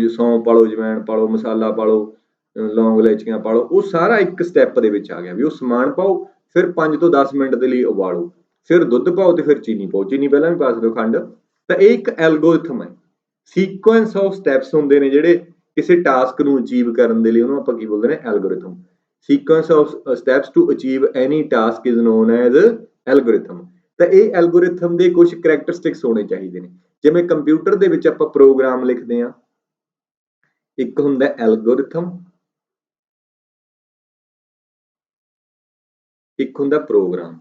ਸੌਂਫ ਪਾ ਲਓ, ਜਵੈਣ ਪਾ ਲਓ, ਮਸਾਲਾ ਪਾ ਲਓ, ਲੌਂਗ ਇਲਾਇਚੀਆਂ ਪਾ ਲਓ, ਉਹ ਸਾਰਾ ਇੱਕ ਸਟੈਪ ਦੇ ਵਿੱਚ ਆ ਗਿਆ ਵੀ ਉਹ ਸਮਾਨ ਪਾਓ, ਫਿਰ 5 ਤੋਂ 10 ਮਿੰਟ ਦੇ ਲਈ ਉਬਾਲੋ, ਫਿਰ ਦੁੱਧ ਪਾਓ ਤੇ ਫਿਰ ਚੀਨੀ ਪਾਓ, ਚੀਨੀ ਪਹਿਲਾਂ ਵੀ ਪਾ ਸਕਦੇ ਹੋ, ਖੰਡ। ਤਾਂ ਇਹ ਇੱਕ ਐਲਗੋਰਿਥਮ ਹੈ, ਸੀਕੁਐਂਸ ਆਫ ਸਟੈਪਸ ਹੁੰਦੇ ਨੇ ਜਿਹੜੇ ਕਿਸੇ ਟਾਸਕ ਨੂੰ ਅਚੀਵ ਕਰਨ ਦੇ ਲਈ, ਉਹਨੂੰ ਆਪਾਂ ਕੀ ਬੋਲਦੇ ਨੇ, algorithm. Sequence of steps to achieve any task is known as algorithm. ਤਾਂ ਇਹ ਐਲਗੋਰਿਥਮ ਦੇ ਕੁਝ ਕਰੈਕਟਰਿਸਟਿਕਸ ਹੋਣੇ ਚਾਹੀਦੇ ਨੇ। ਜਿਵੇਂ ਕੰਪਿਊਟਰ ਦੇ ਵਿੱਚ ਆਪਾਂ ਪ੍ਰੋਗਰਾਮ ਲਿਖਦੇ ਹਾਂ, ਇੱਕ ਹੁੰਦਾ ਐਲਗੋਰਿਥਮ, ਇੱਕ ਹੁੰਦਾ ਪ੍ਰੋਗਰਾਮ।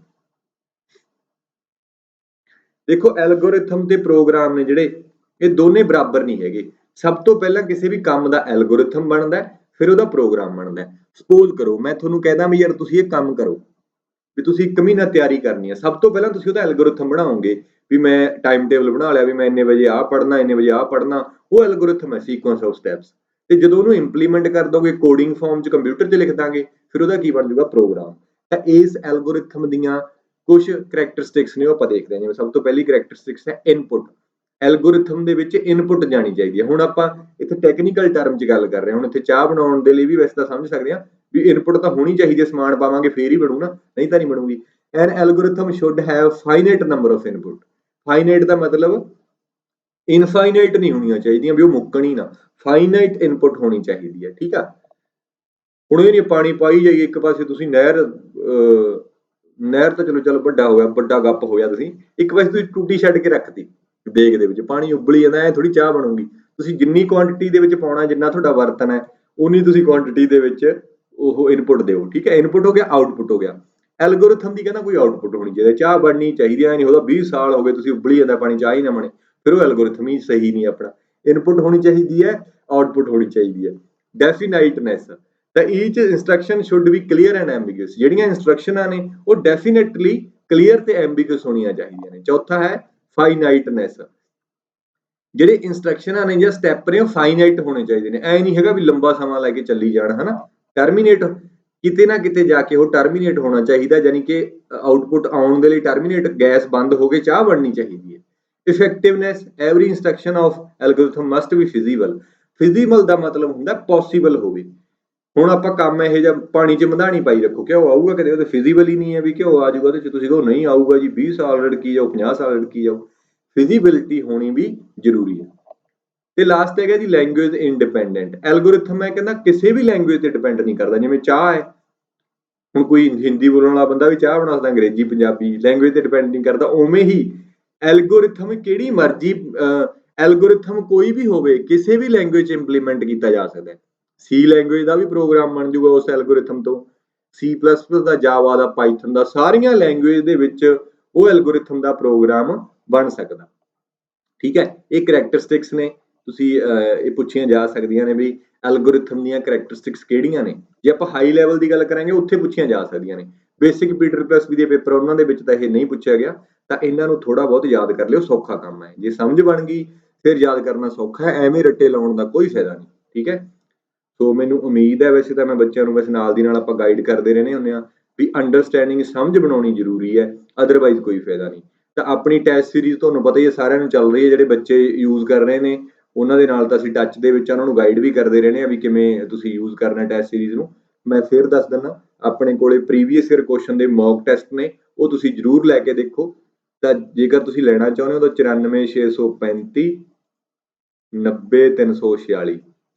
ਦੇਖੋ ਐਲਗੋਰਿਥਮ ਤੇ ਪ੍ਰੋਗਰਾਮ ਨੇ ਜਿਹੜੇ, ਇਹ ਦੋਨੇ ਬਰਾਬਰ ਨਹੀਂ ਹੈਗੇ। ਸਭ ਤੋਂ ਪਹਿਲਾਂ ਕਿਸੇ ਵੀ ਕੰਮ ਦਾ ਐਲਗੋਰਿਥਮ ਬਣਦਾ, ਫਿਰ ਉਹਦਾ ਪ੍ਰੋਗਰਾਮ ਬਣਦਾ। ਸਪੋਜ਼ ਕਰੋ ਮੈਂ ਤੁਹਾਨੂੰ ਕਹਿਦਾ ਵੀ ਯਾਰ ਤੁਸੀਂ ਇਹ ਕੰਮ ਕਰੋ, ਵੀ ਤੁਸੀਂ 1 ਮਹੀਨਾ ਤਿਆਰੀ ਕਰਨੀ ਹੈ, ਸਭ ਤੋਂ ਪਹਿਲਾਂ ਤੁਸੀਂ ਉਹਦਾ ਐਲਗੋਰਿਥਮ ਬਣਾਓਗੇ ਵੀ ਮੈਂ ਟਾਈਮ ਟੇਬਲ ਬਣਾ ਲਿਆ ਵੀ ਮੈਂ ਇੰਨੇ ਵਜੇ ਆਹ ਪੜ੍ਹਨਾ, ਇੰਨੇ ਵਜੇ ਆਹ ਪੜ੍ਹਨਾ, ਉਹ ਐਲਗੋਰਿਥਮ ਹੈ, ਸੀਕੁਐਂਸ ਆਫ ਸਟੈਪਸ। ਤੇ ਜਦੋਂ ਉਹਨੂੰ ਇੰਪਲੀਮੈਂਟ ਕਰ ਦੋਗੇ ਕੋਡਿੰਗ ਫਾਰਮ 'ਚ ਕੰਪਿਊਟਰ 'ਚ ਲਿਖ ਦਾਂਗੇ, ਫਿਰ ਉਹਦਾ ਕੀ ਬਣ ਜਾਊਗਾ, ਪ੍ਰੋਗਰਾਮ। ਤਾਂ ਇਸ ਐਲਗੋਰਿਥਮ ਦੀਆਂ ਕੁਝ ਕਰੈਕਟਰਿਸਟਿਕਸ ਨੇ, ਉਹ ਆਪਾਂ ਦੇਖਦੇ ਹਾਂ। ਜਿਵੇਂ ਸਭ ਤੋਂ ਪਹਿਲੀ ਕਰੈਕਟਰਿਸਟਿਕਸ ਹੈ ਇਨਪੁਟ। ਐਲਗੋਰਿਥਮ ਦੇ ਵਿੱਚ ਇਨਪੁਟ ਜਾਣੀ ਚਾਹੀਦੀ ਹੈ। ਹੁਣ ਆਪਾਂ ਇੱਥੇ ਟੈਕਨੀਕਲ ਟਰਮ 'ਚ ਗੱਲ ਕਰ ਰਹੇ ਹਾਂ, ਹੁਣ ਇੱਥੇ ਚਾਹ ਬਣਾਉਣ ਦੇ ਲਈ ਵੀ ਵੈਸੇ ਤਾਂ ਸਮਝ ਸਕਦੇ ਹਾਂ ਵੀ ਇਨਪੁਟ ਤਾਂ ਹੋਣੀ ਚਾਹੀਦੀ ਹੈ, ਸਮਾਨ ਪਾਵਾਂਗੇ ਫੇਰ ਹੀ ਬਣੂ ਨਾ, ਨਹੀਂ ਤਾਂ ਨਹੀਂ ਬਣੂਗੀ। An algorithm should have finite number of input. Finite ਦਾ ਮਤਲਬ ਇਨਫਾਈਨਾਈਟ ਨਹੀਂ ਹੋਣੀਆਂ ਚਾਹੀਦੀਆਂ ਵੀ ਉਹ ਮੁੱਕਣ ਹੀ ਨਾ, ਫਾਈਨਾਈਟ ਇਨਪੁਟ ਹੋਣੀ ਚਾਹੀਦੀ ਹੈ। ਠੀਕ ਆ, ਹੁਣ ਇਹ ਨਹੀਂ ਪਾਣੀ ਪਾਈ ਜਾਈਏ ਇੱਕ ਪਾਸੇ, ਤੁਸੀਂ ਨਹਿਰ ਤਾਂ ਚਲੋ ਵੱਡਾ ਹੋ ਗਿਆ, ਵੱਡਾ ਗੱਪ ਹੋ ਗਿਆ, ਤੁਸੀਂ ਇੱਕ ਪਾਸੇ ਤੁਸੀਂ ਟੂਟੀ ਛੱਡ ਕੇ ਰੱਖਤੀ ਦੇਗ ਦੇ ਵਿੱਚ, ਪਾਣੀ ਉਬਲੀ ਜਾਂਦਾ, ਐ ਥੋੜੀ ਚਾਹ ਬਣੂਗੀ। ਤੁਸੀਂ ਜਿੰਨੀ ਕੁਆਂਟਿਟੀ ਦੇ ਵਿੱਚ ਪਾਉਣਾ, ਜਿੰਨਾ ਤੁਹਾਡਾ ਬਰਤਨ ਹੈ, ਉਨੀ ਤੁਸੀਂ ਕੁਆਂਟਿਟੀ ਦੇ ਵਿੱਚ ਉਹ ਇਨਪੁਟ ਦਿਓ। ਠੀਕ ਹੈ, ਇਨਪੁਟ ਹੋ ਗਿਆ, ਆਊਟਪੁੱਟ ਹੋ ਗਿਆ। ਐਲਗੋਰਿਥਮ ਦੀ ਕਹਿੰਦਾ ਕੋਈ ਆਊਟਪੁੱਟ ਹੋਣੀ ਚਾਹੀਦੀ, ਚਾਹ ਬਣਨੀ ਚਾਹੀਦੀ ਹੈ, ਨਹੀਂ ਉਹਦਾ 20 ਸਾਲ ਹੋ ਗਏ ਤੁਸੀਂ ਉਬਲੀ ਜਾਂਦਾ ਪਾਣੀ, ਚਾਹ ਹੀ ਨਾ ਬਣੇ, ਫਿਰ ਉਹ ਐਲਗੋਰਿਥਮ ਹੀ ਸਹੀ ਨਹੀਂ ਆਪਣਾ। ਇਨਪੁਟ ਹੋਣੀ ਚਾਹੀਦੀ ਹੈ, ਆਊਟਪੁੱਟ ਹੋਣੀ ਚਾਹੀਦੀ ਹੈ। ਡੈਫੀਨਾਈਟਨੈਸ, ਤਾਂ each instruction should be clear and ambiguous. ਜਿਹੜੀਆਂ ਇੰਸਟਰਕਸ਼ਨਾਂ ਨੇ ਉਹ ਡੈਫੀਨੇਟਲੀ ਕਲੀਅਰ ਤੇ ਐਂਬੀਗਿਊਸ ਹੋਣੀਆਂ ਚਾਹੀਦੀਆਂ ਨੇ। ਚੌਥਾ ਹੈ ਫਾਈਨਾਈਟਨੈਸ, ਜਿਹੜੇ ਇੰਸਟਰਕਸ਼ਨਾਂ ਨੇ ਜਾਂ ਸਟੈਪ ਨੇ ਉਹ ਫਾਈਨਾਈਟ ਹੋਣੇ ਚਾਹੀਦੇ ਨੇ। ਐ ਨਹੀਂ ਹੈਗਾ ਵੀ ਲੰਬਾ ਸਮਾਂ ਲੈ ਕੇ ਚੱਲੀ ਜਾਣ, ਹਨਾ। ਟਰਮੀਨੇਟ ਕਿਤੇ ਨਾ ਕਿਤੇ ਜਾ ਕੇ ਉਹ ਟਰਮੀਨੇਟ ਹੋਣਾ ਚਾਹੀਦਾ, ਯਾਨੀ ਕਿ ਆਊਟਪੁੱਟ ਆਉਣ ਦੇ ਲਈ ਟਰਮੀਨੇਟ, ਗੈਸ ਬੰਦ ਹੋ ਕੇ ਚਾਹ ਬਣਨੀ ਚਾਹੀਦੀ ਹੈ। Effectiveness, every instruction of algorithm must be feasible. Feasible ਦਾ ਮਤਲਬ ਹੁੰਦਾ ਪੋਸੀਬਲ ਹੋਵੇ। ਹੁਣ ਆਪਾਂ ਕੰਮ ਇਹੋ ਜਿਹਾ, ਪਾਣੀ 'ਚ ਮਧਾਣੀ ਪਾਈ ਰੱਖੋ, ਘਿਓ ਆਊਗਾ ਕਦੇ? ਉਹਦੇ ਫਿਜ਼ੀਬਲ ਹੀ ਨਹੀਂ ਹੈ ਵੀ ਘਿਓ ਆ ਜਾਊਗਾ ਉਹਦੇ 'ਚ। ਤੁਸੀਂ ਕਹੋ ਨਹੀਂ ਆਊਗਾ ਜੀ, 20 ਸਾਲ ਰੜਕੀ ਜਾਓ, 50 ਸਾਲ ਰੜਕੀ ਜਾਓ। ਫਿਜ਼ੀਬਿਲਿਟੀ ਹੋਣੀ ਵੀ ਜ਼ਰੂਰੀ ਹੈ। ਤੇ ਲਾਸਟ ਹੈਗਾ ਜੀ ਲੈਂਗੁਏਜ ਇੰਡੀਪੈਂਡੈਂਟ। ਐਲਗੋਰਿਥਮ ਹੈ ਕਹਿੰਦਾ ਕਿਸੇ ਵੀ ਲੈਂਗੁਏਜ ਤੇ ਡਿਪੈਂਡ ਨਹੀਂ ਕਰਦਾ। ਜਿਵੇਂ ਚਾਹ ਹੈ, ਹੁਣ ਕੋਈ ਹਿੰਦੀ ਬੋਲਣ ਵਾਲਾ ਬੰਦਾ ਵੀ ਚਾਹ ਬਣਾ ਸਕਦਾ, ਅੰਗਰੇਜ਼ੀ, ਪੰਜਾਬੀ, ਲੈਂਗੁਏਜ ਤੇ ਡਿਪੈਂਡ ਨਹੀਂ ਕਰਦਾ। ਉਵੇਂ ਹੀ ਐਲਗੋਰਿਥਮ ਕਿਹੜੀ ਮਰਜ਼ੀ ਐਲਗੋਰਿਥਮ ਕੋਈ ਵੀ ਹੋਵੇ, ਕਿਸੇ ਵੀ ਲੈਂਗੁਏਜ 'ਚ ਇੰਪਲੀਮੈਂਟ ਕੀਤਾ ਜਾ ਸਕਦਾ ਹੈ। ਸੀ ਲੈਂਗੁਏਜ ਦਾ ਵੀ ਪ੍ਰੋਗਰਾਮ ਬਣ ਜਾਊਗਾ ਉਸ ਐਲਗੋਰਿਥਮ ਤੋਂ, C++ ਦਾ, ਜਾਵਾ ਦਾ, ਪਾਈਥਨ ਦਾ, ਸਾਰੀਆਂ ਲੈਂਗੁਏਜ ਦੇ ਵਿੱਚ ਉਹ ਐਲਗੋਰਿਥਮ ਦਾ ਪ੍ਰੋਗਰਾਮ ਬਣ ਸਕਦਾ। ਠੀਕ ਹੈ, ਇਹ ਕਰੈਕਟਰਿਸਟਿਕਸ ਨੇ, ਤੁਸੀਂ ਇਹ ਪੁੱਛੀਆਂ ਜਾ ਸਕਦੀਆਂ ਨੇ ਵੀ ਐਲਗੋਰਿਥਮ ਦੀਆਂ ਕਰੈਕਟਰਿਸਟਿਕਸ ਕਿਹੜੀਆਂ ਨੇ। ਜੇ ਆਪਾਂ ਹਾਈ ਲੈਵਲ ਦੀ ਗੱਲ ਕਰਾਂਗੇ ਉੱਥੇ ਪੁੱਛੀਆਂ ਜਾ ਸਕਦੀਆਂ ਨੇ। ਬੇਸਿਕ PWPLS ਦੇ ਪੇਪਰ ਉਹਨਾਂ ਦੇ ਵਿੱਚ ਤਾਂ ਇਹ ਨਹੀਂ ਪੁੱਛਿਆ ਗਿਆ, ਤਾਂ ਇਹਨਾਂ ਨੂੰ ਥੋੜਾ ਬਹੁਤ ਯਾਦ ਕਰ ਲਿਓ, ਸੌਖਾ ਕੰਮ ਹੈ। ਜੇ ਸਮਝ ਬਣ ਗਈ ਫਿਰ ਯਾਦ ਕਰਨਾ ਸੌਖਾ ਹੈ, ਐਵੇਂ ਰੱਟੇ ਲਾਉਣ ਦਾ ਕੋਈ ਫਾਇਦਾ ਨਹੀਂ। ਠੀਕ ਹੈ, ਸੋ ਮੈਨੂੰ ਉਮੀਦ ਹੈ, ਵੈਸੇ ਤਾਂ ਮੈਂ ਬੱਚਿਆਂ ਨੂੰ ਵੈਸੇ ਨਾਲ ਦੀ ਨਾਲ ਆਪਾਂ ਗਾਈਡ ਕਰਦੇ ਰਹਿੰਦੇ ਹੁੰਦੇ ਹਾਂ ਵੀ ਅੰਡਰਸਟੈਂਡਿੰਗ ਸਮਝ ਬਣਾਉਣੀ ਜ਼ਰੂਰੀ ਹੈ, ਅਦਰਵਾਈਜ਼ ਕੋਈ ਫਾਇਦਾ ਨਹੀਂ। ਤਾਂ ਆਪਣੀ ਟੈਸਟ ਸੀਰੀਜ਼ ਤੁਹਾਨੂੰ ਪਤਾ ਹੀ ਹੈ ਸਾਰਿਆਂ ਨੂੰ ਚੱਲ ਰਹੀ ਹੈ, ਜਿਹੜੇ ਬੱਚੇ ਯੂਜ਼ ਕਰ ਰਹੇ ਨੇ ਉਹਨਾਂ ਦੇ ਨਾਲ ਤਾਂ ਅਸੀਂ ਟੱਚ ਦੇ ਵਿੱਚ, ਉਹਨਾਂ ਨੂੰ ਗਾਈਡ ਵੀ ਕਰਦੇ ਰਹਿੰਦੇ ਹਾਂ ਵੀ ਕਿਵੇਂ ਤੁਸੀਂ ਯੂਜ਼ ਕਰਨਾ ਟੈਸਟ ਸੀਰੀਜ਼ ਨੂੰ। ਮੈਂ ਫਿਰ ਦੱਸ ਦਿੰਦਾ, ਆਪਣੇ ਕੋਲੇ ਪ੍ਰੀਵੀਅਸ ਈਅਰ ਕੁਐਸਚਨ ਦੇ ਮੌਕ ਟੈਸਟ ਨੇ, ਉਹ ਤੁਸੀਂ ਜ਼ਰੂਰ ਲੈ ਕੇ ਦੇਖੋ। ਤਾਂ ਜੇਕਰ ਤੁਸੀਂ ਲੈਣਾ ਚਾਹੁੰਦੇ ਹੋ ਤਾਂ 94 635 90 346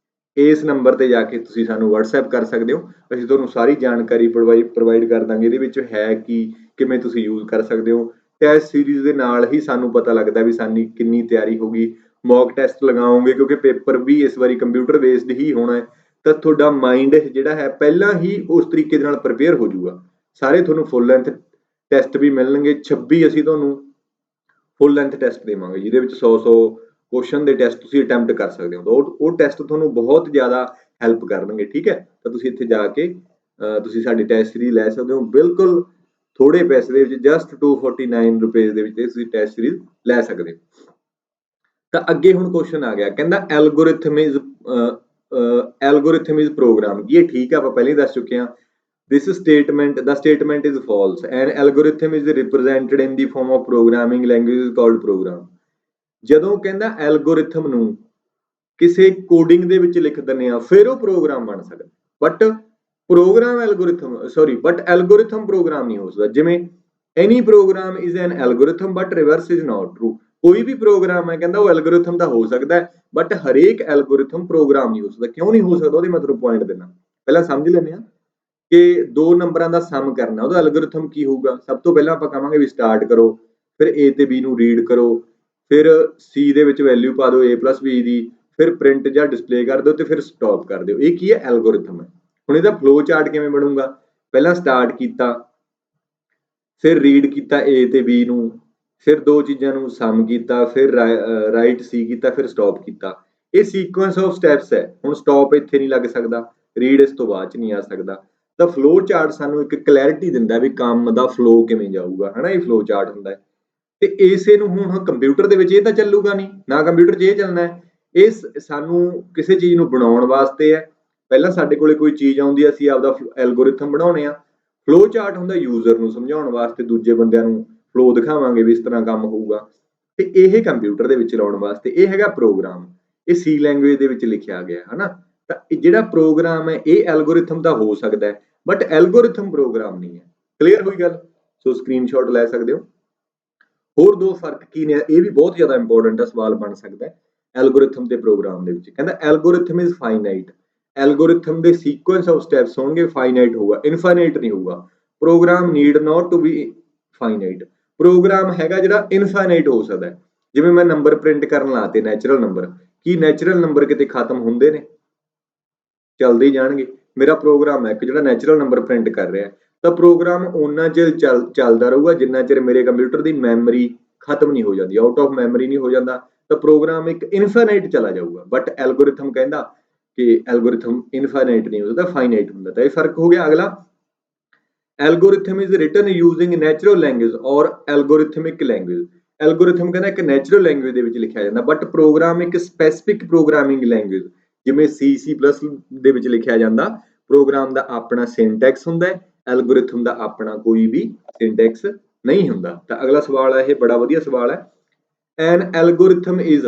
ਇਸ ਨੰਬਰ ਤੇ ਜਾ ਕੇ ਤੁਸੀਂ ਸਾਨੂੰ WhatsApp ਕਰ ਸਕਦੇ ਹੋ। ਅਸੀਂ ਤੁਹਾਨੂੰ ਸਾਰੀ ਜਾਣਕਾਰੀ ਪ੍ਰੋਵਾਈਡ ਕਰ ਦਾਂਗੇ ਇਹਦੇ ਵਿੱਚ ਹੈ ਕੀ, ਕਿਵੇਂ ਤੁਸੀਂ ਯੂਜ਼ ਕਰ ਸਕਦੇ ਹੋ। ਟੈਸਟ ਸੀਰੀਜ਼ ਦੇ ਨਾਲ ਹੀ ਸਾਨੂੰ ਪਤਾ ਲੱਗਦਾ ਵੀ ਸਾਡੀ ਕਿੰਨੀ ਤਿਆਰੀ ਹੋ ਗਈ। ਮੌਕ ਟੈਸਟ ਲਗਾਓਗੇ ਕਿਉਂਕਿ ਪੇਪਰ ਵੀ ਇਸ ਵਾਰੀ ਕੰਪਿਊਟਰ ਬੇਸਡ ਹੀ ਹੋਣਾ ਹੈ, ਤਾਂ ਤੁਹਾਡਾ ਮਾਈਂਡ ਜਿਹੜਾ ਹੈ ਪਹਿਲਾਂ ਹੀ ਉਸ ਤਰੀਕੇ ਦੇ ਨਾਲ ਪ੍ਰਪੇਅਰ ਹੋ ਜਾਊਗਾ। ਸਾਰੇ ਤੁਹਾਨੂੰ ਫੁੱਲ ਲੈਂਥ ਟੈਸਟ ਵੀ ਮਿਲਣਗੇ। 26 ਅਸੀਂ ਤੁਹਾਨੂੰ ਫੁੱਲ ਲੈਂਥ ਟੈਸਟ ਦੇਵਾਂਗੇ, ਜਿਹਦੇ ਵਿੱਚ 100 ਕੁਐਸਚਨ ਦੇ ਟੈਸਟ ਤੁਸੀਂ ਅਟੈਂਪਟ ਕਰ ਸਕਦੇ ਹੋ। ਉਹ ਟੈਸਟ ਤੁਹਾਨੂੰ ਬਹੁਤ ਜ਼ਿਆਦਾ ਹੈਲਪ ਕਰਨਗੇ। ਠੀਕ ਹੈ, ਤਾਂ ਤੁਸੀਂ ਇੱਥੇ ਜਾ ਕੇ ਤੁਸੀਂ ਸਾਡੀ ਟੈਸਟ ਸੀਰੀਜ਼ ਲੈ ਸਕਦੇ ਹੋ ਬਿਲਕੁਲ ਥੋੜੇ ਪੈਸੇ ਦੇ ਵਿੱਚ, ਜਸਟ 249 ਰੁਪਏ ਦੇ ਵਿੱਚ ਤੁਸੀਂ ਟੈਸਟ ਸੀਰੀਜ਼ ਲੈ ਸਕਦੇ ਹੋ। ਤਾਂ ਅੱਗੇ ਹੁਣ ਕੁਐਸਚਨ ਆ ਗਿਆ, ਕਹਿੰਦਾ ਐਲਗੋਰਿਥਮ ਇਜ਼ ਪ੍ਰੋਗਰਾਮ। ਇਹ ਠੀਕ ਹੈ, ਆਪਾਂ ਪਹਿਲਾਂ ਹੀ ਦੱਸ ਚੁੱਕੇ ਹਾਂ। the statement is false. An algorithm is represented in the form of programming language called program. ਜਦੋਂ ਕਹਿੰਦਾ ਐਲਗੋਰਿਥਮ ਨੂੰ ਕਿਸੇ ਕੋਡਿੰਗ ਦੇ ਵਿੱਚ ਲਿਖ ਦਿੰਦੇ ਆ ਫਿਰ ਉਹ ਪ੍ਰੋਗਰਾਮ ਬਣ ਸਕਦਾ, ਬਟ ਐਲਗੋਰਿਥਮ ਪ੍ਰੋਗਰਾਮ ਨਹੀਂ ਹੋ ਸਕਦਾ। ਜਿਵੇਂ any program is an algorithm but reverse is not true. ਕੋਈ ਵੀ ਪ੍ਰੋਗਰਾਮ ਹੈ ਕਹਿੰਦਾ ਉਹ ਐਲਗੋਰਿਥਮ ਦਾ ਹੋ ਸਕਦਾ ਹੈ, ਬਟ ਹਰੇਕ ਐਲਗੋਰਿਥਮ ਪ੍ਰੋਗਰਾਮ ਨਹੀਂ ਹੋ ਸਕਦਾ। ਕਿਉਂ ਨਹੀਂ ਹੋ ਸਕਦਾ, ਉਹਦੇ ਮੈਂ ਤੁਹਾਨੂੰ ਪੁਆਇੰਟ ਦਿੰਦਾ। ਪਹਿਲਾਂ ਸਮਝ ਲੈਂਦੇ ਹਾਂ ਕਿ 2 ਨੰਬਰਾਂ ਦਾ ਸਮ ਕਰਨਾ, ਉਹਦਾ ਐਲਗੋਰਿਥਮ ਕੀ ਹੋਊਗਾ। ਸਭ ਤੋਂ ਪਹਿਲਾਂ ਆਪਾਂ ਕਹਾਂਗੇ ਵੀ ਸਟਾਰਟ ਕਰੋ, ਫਿਰ A ਤੇ B ਨੂੰ ਰੀਡ ਕਰੋ, ਫਿਰ C ਦੇ ਵਿੱਚ ਵੈਲਿਊ ਪਾ ਦਿਓ A+B ਦੀ, ਫਿਰ ਪ੍ਰਿੰਟ ਜਾਂ ਡਿਸਪਲੇ ਕਰ ਦਿਓ ਤੇ ਫਿਰ ਸਟਾਪ ਕਰ ਦਿਓ। ਇਹ ਕੀ ਹੈ, ਐਲਗੋਰਿਥਮ ਹੈ। ਹੁਣ ਇਹਦਾ ਫਲੋ ਚਾਰਟ ਕਿਵੇਂ ਬਣੂਗਾ, ਪਹਿਲਾਂ ਸਟਾਰਟ ਕੀਤਾ, ਫਿਰ ਰੀਡ ਕੀਤਾ A ਤੇ B ਨੂੰ, ਫਿਰ 2 ਚੀਜ਼ਾਂ ਨੂੰ ਸਮ ਕੀਤਾ, ਫਿਰ ਰਾਈਟ C ਕੀਤਾ, ਫਿਰ ਸਟਾਪ ਕੀਤਾ। ਇਹ ਸੀਕੁਐਂਸ ਆਫ ਸਟੈਪਸ ਹੈ। ਹੁਣ ਸਟਾਪ ਇੱਥੇ ਨਹੀਂ ਲੱਗ ਸਕਦਾ, ਰੀਡ ਇਸ ਤੋਂ ਬਾਅਦ ਚ ਨਹੀਂ ਆ ਸਕਦਾ। ਤਾਂ ਫਲੋ ਚਾਰਟ ਸਾਨੂੰ ਇੱਕ ਕਲੈਰਿਟੀ ਦਿੰਦਾ ਵੀ ਕੰਮ ਦਾ ਫਲੋ ਕਿਵੇਂ ਜਾਊਗਾ, ਹਨਾ। ਇਹ ਫਲੋ ਚਾਰਟ ਹੁੰਦਾ ਹੈ। ਤੇ ਇਸੇ ਨੂੰ ਹੁਣ ਕੰਪਿਊਟਰ ਦੇ ਵਿੱਚ ਇਹ ਤਾਂ ਚੱਲੂਗਾ ਨਹੀਂ ਨਾ, ਕੰਪਿਊਟਰ 'ਚ ਇਹ ਚੱਲਣਾ ਹੈ। ਇਹ ਸਾਨੂੰ ਕਿਸੇ ਚੀਜ਼ ਨੂੰ ਬਣਾਉਣ ਵਾਸਤੇ ਹੈ। ਪਹਿਲਾਂ ਸਾਡੇ ਕੋਲੇ ਕੋਈ ਚੀਜ਼ ਆਉਂਦੀ ਹੈ, ਅਸੀਂ ਆਪਦਾ ਐਲਗੋਰਿਥਮ ਬਣਾਉਣੇ ਆ। ਫਲੋ ਚਾਰਟ ਹੁੰਦਾ ਯੂਜ਼ਰ ਨੂੰ ਸਮਝਾਉਣ ਵਾਸਤੇ, ਦੂਜੇ ਬੰਦਿਆਂ ਨੂੰ ਫਲੋ ਦਿਖਾਵਾਂਗੇ ਵੀ ਇਸ ਤਰ੍ਹਾਂ ਕੰਮ ਹੋਊਗਾ। ਤੇ ਇਹ ਕੰਪਿਊਟਰ ਦੇ ਵਿੱਚ ਚਲਾਉਣ ਵਾਸਤੇ ਇਹ ਹੈਗਾ ਪ੍ਰੋਗਰਾਮ। ਇਹ C ਲੈਂਗੁਏਜ ਦੇ ਵਿੱਚ ਲਿਖਿਆ ਗਿਆ, ਹਨਾ। ਤਾਂ ਜਿਹੜਾ ਪ੍ਰੋਗਰਾਮ ਹੈ ਇਹ ਐਲਗੋਰਿਥਮ ਦਾ ਹੋ ਸਕਦਾ ਹੈ, ਬਟ ਐਲਗੋਰਿਥਮ ਪ੍ਰੋਗਰਾਮ ਨਹੀਂ ਹੈ। ਕਲੀਅਰ ਹੋਈ ਗੱਲ। ਸੋ ਸਕਰੀਨਸ਼ਾਟ ਲੈ ਸਕਦੇ ਹੋ। ਹੋਰ 2 ਫਰਕ ਕੀ ਨੇ, ਇਹ ਵੀ ਬਹੁਤ ਜ਼ਿਆਦਾ ਇੰਪੋਰਟੈਂਟ ਹੈ, ਸਵਾਲ ਬਣ ਸਕਦਾ ਹੈ ਐਲਗੋਰਿਥਮ ਤੇ ਪ੍ਰੋਗਰਾਮ ਦੇ ਵਿੱਚ। ਕਹਿੰਦਾ ਐਲਗੋਰਿਥਮ ਇਜ਼ ਫਾਈਨਾਈਟ। ਐਲਗੋਰਿਥਮ ਦੇ ਸੀਕੁਐਂਸ ਆਫ ਸਟੈਪਸ ਹੋਣਗੇ ਫਾਈਨਾਈਟ ਹੋਊਗਾ, ਇਨਫਾਈਨਾਈਟ ਨਹੀਂ ਹੋਊਗਾ। Program need not to be finite. Program ਹੈਗਾ ਜਿਹੜਾ ਇਨਫਾਈਨਾਈਟ ਹੋ ਸਕਦਾ ਹੈ। ਜਿਵੇਂ ਮੈਂ ਨੰਬਰ ਪ੍ਰਿੰਟ ਕਰਨ ਲਾਤੇ, ਨੈਚੁਰਲ ਨੰਬਰ, ਕੀ ਨੈਚੁਰਲ ਨੰਬਰ ਕਿਤੇ ਖਤਮ ਹੁੰਦੇ ਨੇ, ਚੱਲਦੇ ਹੀ ਜਾਣਗੇ। ਮੇਰਾ ਪ੍ਰੋਗਰਾਮ ਹੈ ਇੱਕ ਜਿਹੜਾ ਨੈਚੁਰਲ ਨੰਬਰ ਪ੍ਰਿੰਟ ਕਰ ਰਿਹਾ, ਤਾਂ ਪ੍ਰੋਗਰਾਮ ਓਨਾ ਚਿਰ ਚੱਲਦਾ ਰਹੂਗਾ ਜਿੰਨਾ ਚਿਰ ਮੇਰੇ ਕੰਪਿਊਟਰ ਦੀ ਮੈਮਰੀ ਖਤਮ ਨਹੀਂ ਹੋ ਜਾਂਦੀ, ਆਊਟ ਆਫ ਮੈਮਰੀ ਨਹੀਂ ਹੋ ਜਾਂਦਾ। ਤਾਂ ਪ੍ਰੋਗਰਾਮ ਇੱਕ ਇਨਫਾਈਨਾਈਟ ਚਲਾ ਜਾਊਗਾ, ਬਟ ਐਲਗੋਰਿਥਮ ਕਹਿੰਦਾ ਕਿ ਐਲਗੋਰਿਥਮ ਇਨਫਾਈਨਾਈਟ ਨਹੀਂ ਹੁੰਦਾ, ਫਾਈਨਾਈਟ ਹੁੰਦਾ। ਤਾਂ ਇਹ ਫਰਕ ਹੋ ਗਿਆ। ਅਗਲਾ, algorithm is written using natural language ਔਰ ਐਲਗੋਰਿਥਮਿਕ ਲੈਂਗੁਏਜ। ਐਲਗੋਰਿਥਮ ਕਹਿੰਦਾ ਇੱਕ ਨੈਚੁਰਲ ਲੈਂਗੁਏਜ ਦੇ ਵਿੱਚ ਲਿਖਿਆ ਜਾਂਦਾ, ਬਟ ਪ੍ਰੋਗਰਾਮ ਇੱਕ ਸਪੈਸੀਫਿਕ ਪ੍ਰੋਗਰਾਮਿੰਗ ਲੈਂਗੁਏਜ, ਜਿਵੇਂ C++ ਦੇ ਵਿੱਚ ਲਿਖਿਆ ਜਾਂਦਾ। ਪ੍ਰੋਗਰਾਮ ਦਾ ਆਪਣਾ ਸਿੰਟੈਕਸ ਹੁੰਦਾ ਹੈ, ਐਲਗੋਰਿਥਮ ਦਾ ਆਪਣਾ ਕੋਈ ਵੀ ਸਿੰਟੈਕਸ ਨਹੀਂ ਹੁੰਦਾ। ਤਾਂ ਅਗਲਾ ਸਵਾਲ ਹੈ, ਇਹ ਬੜਾ ਵਧੀਆ ਸਵਾਲ ਹੈ। An algorithm is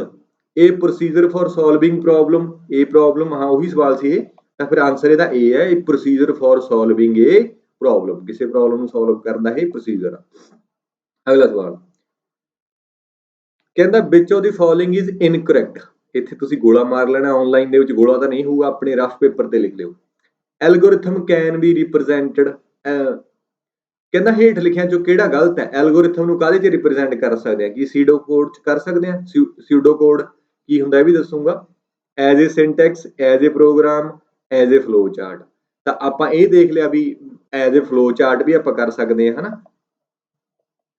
a procedure for solving problem. ਇਹ ਪ੍ਰੋਬਲਮ, ਹਾਂ ਉਹੀ ਸਵਾਲ ਸੀ ਇਹ। ਤਾਂ ਫਿਰ ਆਨਸਰ ਇਹਦਾ A ਹੈ, ਇਹ procedure for solving A problem. ਕਿਸੇ ਪ੍ਰੋਬਲਮ ਨੂੰ ਸੋਲਵ ਕਰਨ ਦਾ ਇਹ ਪ੍ਰੋਸੀਜਰ ਆ। ਅਗਲਾ ਸਵਾਲ ਕਹਿੰਦਾ which of the following is incorrect. ਇੱਥੇ ਤੁਸੀਂ ਗੋਲਾ ਮਾਰ ਲੈਣਾ, ਆਨਲਾਈਨ ਦੇ ਵਿੱਚ ਗੋਲਾ ਤਾਂ ਨਹੀਂ ਹੋਊਗਾ, ਆਪਣੇ ਰਫ ਪੇਪਰ ਤੇ ਲਿਖ ਲਿਓ। ਐਲਗੋਰਿਥਮ ਕੈਨ ਬੀ ਰਿਪਰੈਜ਼ੈਂਟਡ, ਕਹਿੰਦਾ ਹੇਠ ਲਿਖਿਆਂ ਚੋਂ ਕਿਹੜਾ ਗਲਤ ਹੈ। ਐਲਗੋਰਿਥਮ ਨੂੰ ਕਾਹਦੇ 'ਚ ਰਿਪਰੈਜ਼ੈਂਟ ਕਰ ਸਕਦੇ ਆ, ਕੀ ਸੀਡੋ ਕੋਡ 'ਚ ਕਰ ਸਕਦੇ ਆ। ਸੀਡੋ ਕੋਡ ਕੀ ਹੁੰਦਾ ਇਹ ਵੀ ਦੱਸੂਗਾ। As a syntax, as a program, as a flow chart. ਤਾਂ ਆਪਾਂ ਇਹ ਦੇਖ ਲਿਆ ਵੀ ਐਜ਼ ए ਫਲੋ ਚਾਰਟ ਵੀ ਆਪਾਂ ਕਰ ਸਕਦੇ ਹਾਂ ਹਨਾ।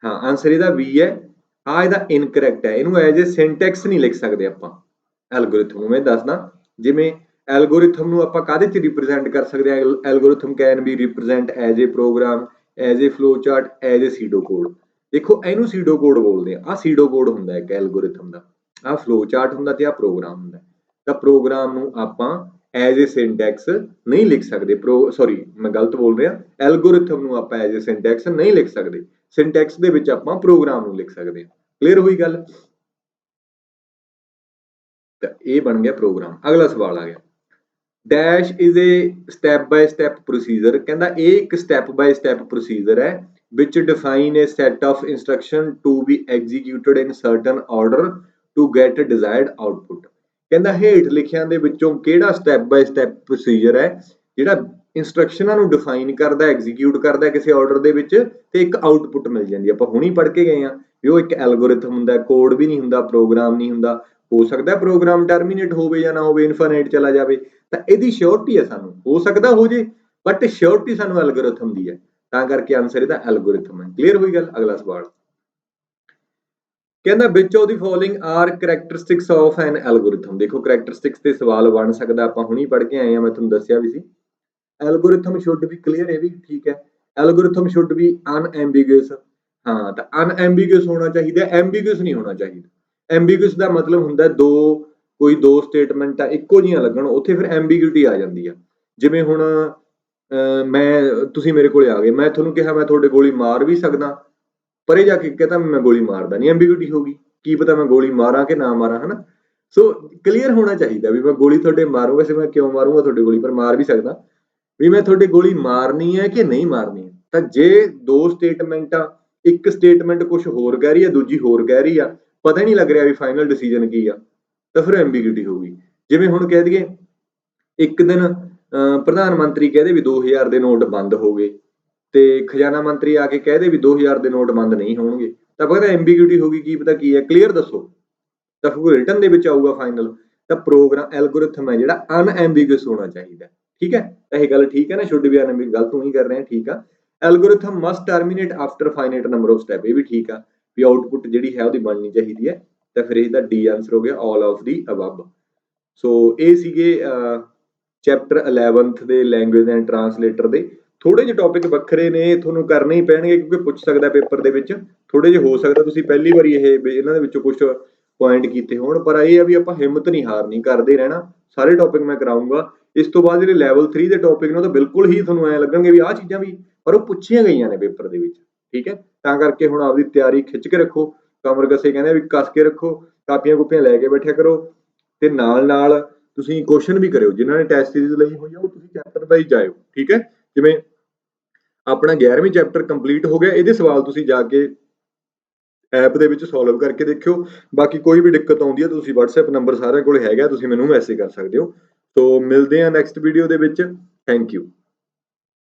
ਹਾਂ ਆਂਸਰ ਇਹਦਾ ਬੀ ਹੈ। ਆ ਇਹਦਾ ਇਨਕਰੈਕਟ ਹੈ, ਇਹਨੂੰ ਐਜ਼ ए ਸਿੰਟੈਕਸ ਨਹੀਂ ਲਿਖ ਸਕਦੇ ਆਪਾਂ ਐਲਗੋਰਿਥਮ ਨੂੰ। ਮੈਂ ਦੱਸਦਾ, ਜਿਵੇਂ ਐਲਗੋਰਿਥਮ ਨੂੰ ਆਪਾਂ ਕਾਹਦੇ ਚ ਰਿਪਰੈਜ਼ੈਂਟ ਕਰ ਸਕਦੇ ਹਾਂ? Algorithm can be represent as a program, as a flow chart, as a pseudo code. ਦੇਖੋ ਇਹਨੂੰ ਸੀਡੋ ਕੋਡ ਬੋਲਦੇ ਆ, ਸੀਡੋ ਕੋਡ ਹੁੰਦਾ ਇੱਕ ਐਲਗੋਰਿਥਮ ਦਾ, ਆਹ ਫਲੋ ਚਾਰਟ ਹੁੰਦਾ ਤੇ ਆਹ ਪ੍ਰੋਗਰਾਮ ਹੁੰਦਾ। ਤਾਂ ਪ੍ਰੋਗਰਾਮ ਨੂੰ ਆਪਾਂ ਐਜ਼ ए ਸਿੰਟੈਕਸ ਨਹੀਂ ਲਿਖ ਸਕਦੇ, ਸੌਰੀ ਮੈਂ ਗਲਤ ਬੋਲ ਰਿਹਾ, ਐਲਗੋਰਿਥਮ ਨੂੰ ਆਪਾਂ ਐਜ਼ ए ਸਿੰਟੈਕਸ ਨਹੀਂ ਲਿਖ ਸਕਦੇ, ਸਿੰਟੈਕਸ ਦੇ ਵਿੱਚ ਆਪਾਂ ਪ੍ਰੋਗਰਾਮ ਨੂੰ ਲਿਖ ਸਕਦੇ ਹਾਂ। ਕਲੀਅਰ ਹੋਈ ਗੱਲ? ਤਾਂ ਇਹ ਬਣ ਗਿਆ ਪ੍ਰੋਗਰਾਮ। ਅਗਲਾ ਸਵਾਲ ਆ ਗਿਆ, dash is a step ਬਾय step procedure. ਕਹਿੰਦਾ ਇਹ ਇੱਕ ਸਟੈਪ ਬਾय ਸਟੈਪ ਪ੍ਰੋਸੀਜਰ ਹੈ which define a set of instruction to be executed in certain order to get desired output। ਕਹਿੰਦਾ ਹੇਠ ਲਿਖਿਆਂ ਦੇ ਵਿੱਚੋਂ ਕਿਹੜਾ ਸਟੈਪ ਬਾय ਸਟੈਪ ਪ੍ਰੋਸੀਜਰ ਹੈ ਜਿਹੜਾ ਇੰਸਟਰਕਸ਼ਨਾਂ ਨੂੰ ਡਿਫਾਈਨ ਕਰਦਾ, ਐਗਜ਼ੀਕਿਊਟ ਕਰਦਾ ਕਿਸੇ ਆਰਡਰ ਦੇ ਵਿੱਚ ਤੇ ਇੱਕ ਆਊਟਪੁੱਟ ਮਿਲ ਜਾਂਦੀ। ਆਪਾਂ ਹੁਣੀ ਪੜ੍ਹ ਕੇ ਗਏ ਆ ਵੀ ਉਹ ਇੱਕ ਐਲਗੋਰਿਥਮ ਹੁੰਦਾ, ਕੋਡ ਵੀ ਨਹੀਂ ਹੁੰਦਾ, ਪ੍ਰੋਗਰਾਮ ਨਹੀਂ ਹੁੰਦਾ। ਹੋ ਸਕਦਾ ਪ੍ਰੋਗਰਾਮ ਟਰਮੀਨੇਟ ਹੋਵੇ ਜਾਂ ਨਾ ਹੋਵੇ, ਇਨਫਾਈਨਾਈਟ ਚਲਾ ਜਾਵੇ, ਤਾਂ ਇਹਦੀ ਸ਼ੋਰਟੀ ਹੈ ਸਾਨੂੰ, ਹੋ ਸਕਦਾ ਹੋ ਜੇ, ਬਟ ਸ਼ੋਰਟੀ ਸਾਨੂੰ ਐਲਗੋਰਿਥਮ ਦੀ ਹੈ, ਤਾਂ ਕਰਕੇ ਆਨਸਰ ਇਹਦਾ ਐਲਗੋਰਿਥਮ ਹੈ। ਕਲੀਅਰ ਹੋਈ ਗੱਲ? ਅਗਲਾ ਸਵਾਲ ਕਹਿੰਦਾ which of the following are characteristics of an algorithm. ਦੇਖੋ ਕਰੈਕਟਰਿਸਟਿਕਸ ਤੇ ਸਵਾਲ ਬਣ ਸਕਦਾ, ਆਪਾਂ ਹੁਣੀ ਪੜ੍ਹ ਕੇ ਆਏ ਆ, ਮੈਂ ਤੁਹਾਨੂੰ ਦੱਸਿਆ ਵੀ ਸੀ। ਐਲਗੋਰਿਥਮ ਸ਼ੁੱਡ ਵੀ, ਕਲੀਅਰ ਇਹ ਵੀ ਠੀਕ ਹੈ, ਐਲਗੋਰਿਥਮ ਸ਼ੁੱਡ ਵੀ ਅਨਐਂਬੀਗੁਅਸ। ਹਾਂ ਤਾਂ ਅਨਐਂਬੀਗੁਅਸ ਹੋਣਾ ਚਾਹੀਦਾ, ਐਂਬੀਗੁਅਸ ਨਹੀਂ ਹੋਣਾ ਚਾਹੀਦਾ। ਐਂਬੀਗੁਅਸ ਦਾ ਮਤਲਬ ਹੁੰਦਾ ਕੋਈ ਦੋ ਸਟੇਟਮੈਂਟ ਆ ਇੱਕੋ ਜਿਹੀਆਂ ਲੱਗਣ, ਉੱਥੇ ਫਿਰ ਐਂਬੀਗਿਊਟੀ ਆ ਜਾਂਦੀ ਆ। ਜਿਵੇਂ ਹੁਣ ਤੁਸੀਂ ਮੇਰੇ ਕੋਲੇ ਆ ਗਏ, ਮੈਂ ਤੁਹਾਨੂੰ ਕਿਹਾ ਮੈਂ ਤੁਹਾਡੇ ਗੋਲੀ ਮਾਰ ਵੀ ਸਕਦਾ, ਪਰੇ ਜਾ ਕੇ ਕਹਤਾ ਮੈਂ ਗੋਲੀ ਮਾਰਦਾ ਨਹੀਂ, ਐਂਬੀਗਿਊਟੀ ਹੋ ਗਈ, ਕੀ ਪਤਾ ਮੈਂ ਗੋਲੀ ਮਾਰਾਂ ਕਿ ਨਾ ਮਾਰਾਂ, ਹਨਾ। ਸੋ ਕਲੀਅਰ ਹੋਣਾ ਚਾਹੀਦਾ ਵੀ ਮੈਂ ਗੋਲੀ ਤੁਹਾਡੇ ਮਾਰੂੰਗਾ, ਵੈਸੇ ਮੈਂ ਕਿਉਂ ਮਾਰੂੰਗਾ ਤੁਹਾਡੇ ਗੋਲੀ, ਪਰ ਮਾਰ ਵੀ ਸਕਦਾ, ਵੀ ਮੈਂ ਤੁਹਾਡੇ ਗੋਲੀ ਮਾਰਨੀ ਹੈ ਕਿ ਨਹੀਂ ਮਾਰਨੀ। ਤਾਂ ਜੇ ਦੋ ਸਟੇਟਮੈਂਟਾਂ, ਇੱਕ ਸਟੇਟਮੈਂਟ ਕੁਝ ਹੋਰ ਕਹਿ ਰਹੀ ਹੈ, ਦੂਜੀ ਹੋਰ ਕਹਿ ਰਹੀ ਆ, ਪਤਾ ਹੀ ਨਹੀਂ ਲੱਗ ਰਿਹਾ ਵੀ ਫਾਈਨਲ ਡਿਸੀਜਨ ਕੀ ਆ, ਤਾਂ ਫਿਰ ਐਂਬੀਗਿਊਟੀ ਹੋਊਗੀ। ਜਿਵੇਂ ਹੁਣ ਕਹਿ ਦਈਏ ਇੱਕ ਦਿਨ ਪ੍ਰਧਾਨ ਮੰਤਰੀ ਕਹਦੇ ਵੀ 2000 ਦੇ ਨੋਟ ਬੰਦ ਹੋ ਗਏ ਤੇ ਖਜ਼ਾਨਾ ਮੰਤਰੀ ਆ ਕੇ ਕਹਦੇ ਵੀ 2000 ਦੇ ਨੋਟ ਬੰਦ ਨਹੀਂ ਹੋਣਗੇ, ਤਾਂ ਪਤਾ ਐਂਬੀਗਿਊਟੀ ਹੋਗੀ, ਕੀ ਪਤਾ ਕੀ ਹੈ, ਕਲੀਅਰ ਦੱਸੋ, ਤਾਂ ਫਿਰ ਰਿਟਨ ਦੇ ਵਿੱਚ ਆਊਗਾ ਫਾਈਨਲ। ਤਾਂ ਪ੍ਰੋਗਰਾਮ ਐਲਗੋਰਿਥਮ ਹੈ ਜਿਹੜਾ ਅਨਐਂਬੀਗੁਅਸ ਹੋਣਾ ਚਾਹੀਦਾ, ਠੀਕ ਹੈ। ਤਾਂ ਇਹ ਗੱਲ ਠੀਕ ਹੈ ਨਾ, ਸ਼ੁੱਡ ਬੀ ਅਨਐਂਬੀਗੁਅਸ, ਗਲਤ ਨਹੀਂ ਕਰ ਰਹੇ, ਠੀਕ ਆ। Algorithm must terminate after finite number of step, ਇਹ ਵੀ ਠੀਕ ਆ ਵੀ ਆਊਟਪੁੱਟ ਜਿਹੜੀ ਹੈ ਉਹਦੀ ਬਣਨੀ ਚਾਹੀਦੀ ਹੈ। ਤਾਂ ਫਿਰ ਇਹਦਾ ਡੀ ਆਨਸਰ ਹੋ ਗਿਆ, ਆਲ ਆਫ ਦੀ ਅਬਵ। ਸੋ ਇਹ ਸੀਗੇ ਚੈਪਟਰ 11th ਦੇ ਲੈਂਗੁਏਜ ਐਂਡ ਟਰਾਂਸਲੇਟਰ ਦੇ। ਥੋੜੇ ਜਿਹੇ ਟੌਪਿਕ ਵੱਖਰੇ ਨੇ, ਤੁਹਾਨੂੰ ਕਰਨੇ ਹੀ ਪੈਣਗੇ ਕਿਉਂਕਿ ਪੁੱਛ ਸਕਦਾ ਪੇਪਰ ਦੇ ਵਿੱਚ। ਥੋੜੇ ਜਿਹੇ ਹੋ ਸਕਦਾ ਤੁਸੀਂ ਪਹਿਲੀ ਵਾਰੀ ਇਹਨਾਂ ਦੇ ਵਿੱਚੋਂ ਕੁਝ ਪੁਆਇੰਟ ਕੀਤੇ ਹੋਣ, ਪਰ ਇਹ ਆ ਵੀ ਆਪਾਂ ਹਿੰਮਤ ਨਹੀਂ ਹਾਰਨੀ, ਕਰਦੇ ਰਹਿਣਾ, ਸਾਰੇ ਟੌਪਿਕ ਮੈਂ ਕਰਾਉਂਗਾ। ਇਸ ਤੋਂ ਬਾਅਦ ਜਿਹੜੇ ਲੈਵਲ 3 ਦੇ ਟੌਪਿਕ ਨੇ ਉਹ ਤਾਂ ਬਿਲਕੁਲ ਹੀ ਤੁਹਾਨੂੰ ਐਂ ਲੱਗਣਗੇ ਵੀ ਆਹ ਚੀਜ਼ਾਂ ਵੀ, ਪਰ ਉਹ ਪੁੱਛੀਆਂ ਗਈਆਂ ਨੇ ਪੇਪਰ ਦੇ ਵਿੱਚ, ਠੀਕ ਹੈ। ਤਾਂ ਕਰਕੇ ਹੁਣ ਆਪਦੀ ਤਿਆਰੀ ਖਿੱਚ ਕੇ ਰੱਖੋ, ਕਮਰ ਕੱਸੇ ਕਹਿੰਦੇ ਵੀ ਕੱਸ ਕੇ ਰੱਖੋ, ਕਾਪੀਆਂ ਕੁਪੀਆਂ ਲੈ ਕੇ ਬੈਠਿਆ ਕਰੋ, ਤੇ ਨਾਲ ਤੁਸੀਂ ਕੁਐਸਚਨ ਵੀ ਕਰਿਓ, ਜਿਨ੍ਹਾਂ ਨੇ ਟੈਸਟ ਸੀਰੀਜ਼ ਲਈ ਹੋਈ ਆ ਉਹ ਤੁਸੀਂ ਚੈਪਟਰ ਵਾਈਜ਼ ਜਾਇਓ, ਠੀਕ ਹੈ। ਜਿਵੇਂ ਆਪਣਾ 11ਵੀਂ ਚੈਪਟਰ ਕੰਪਲੀਟ ਹੋ ਗਿਆ, ਇਹਦੇ ਸਵਾਲ ਤੁਸੀਂ ਜਾ ਕੇ ਐਪ ਦੇ ਵਿੱਚ ਸੋਲਵ ਕਰਕੇ ਦੇਖਿਓ। ਬਾਕੀ ਕੋਈ ਵੀ ਦਿੱਕਤ ਆਉਂਦੀ ਹੈ ਤੁਸੀਂ WhatsApp ਨੰਬਰ ਸਾਰਿਆਂ ਕੋਲ ਹੈਗਾ, ਤੁਸੀਂ ਮੈਨੂੰ ਮੈਸੇਜ ਕਰ ਸਕਦੇ ਹੋ। ਸੋ ਮਿਲਦੇ ਹਾਂ ਨੈਕਸਟ ਵੀਡੀਓ ਦੇ ਵਿੱਚ, ਥੈਂਕ ਯੂ।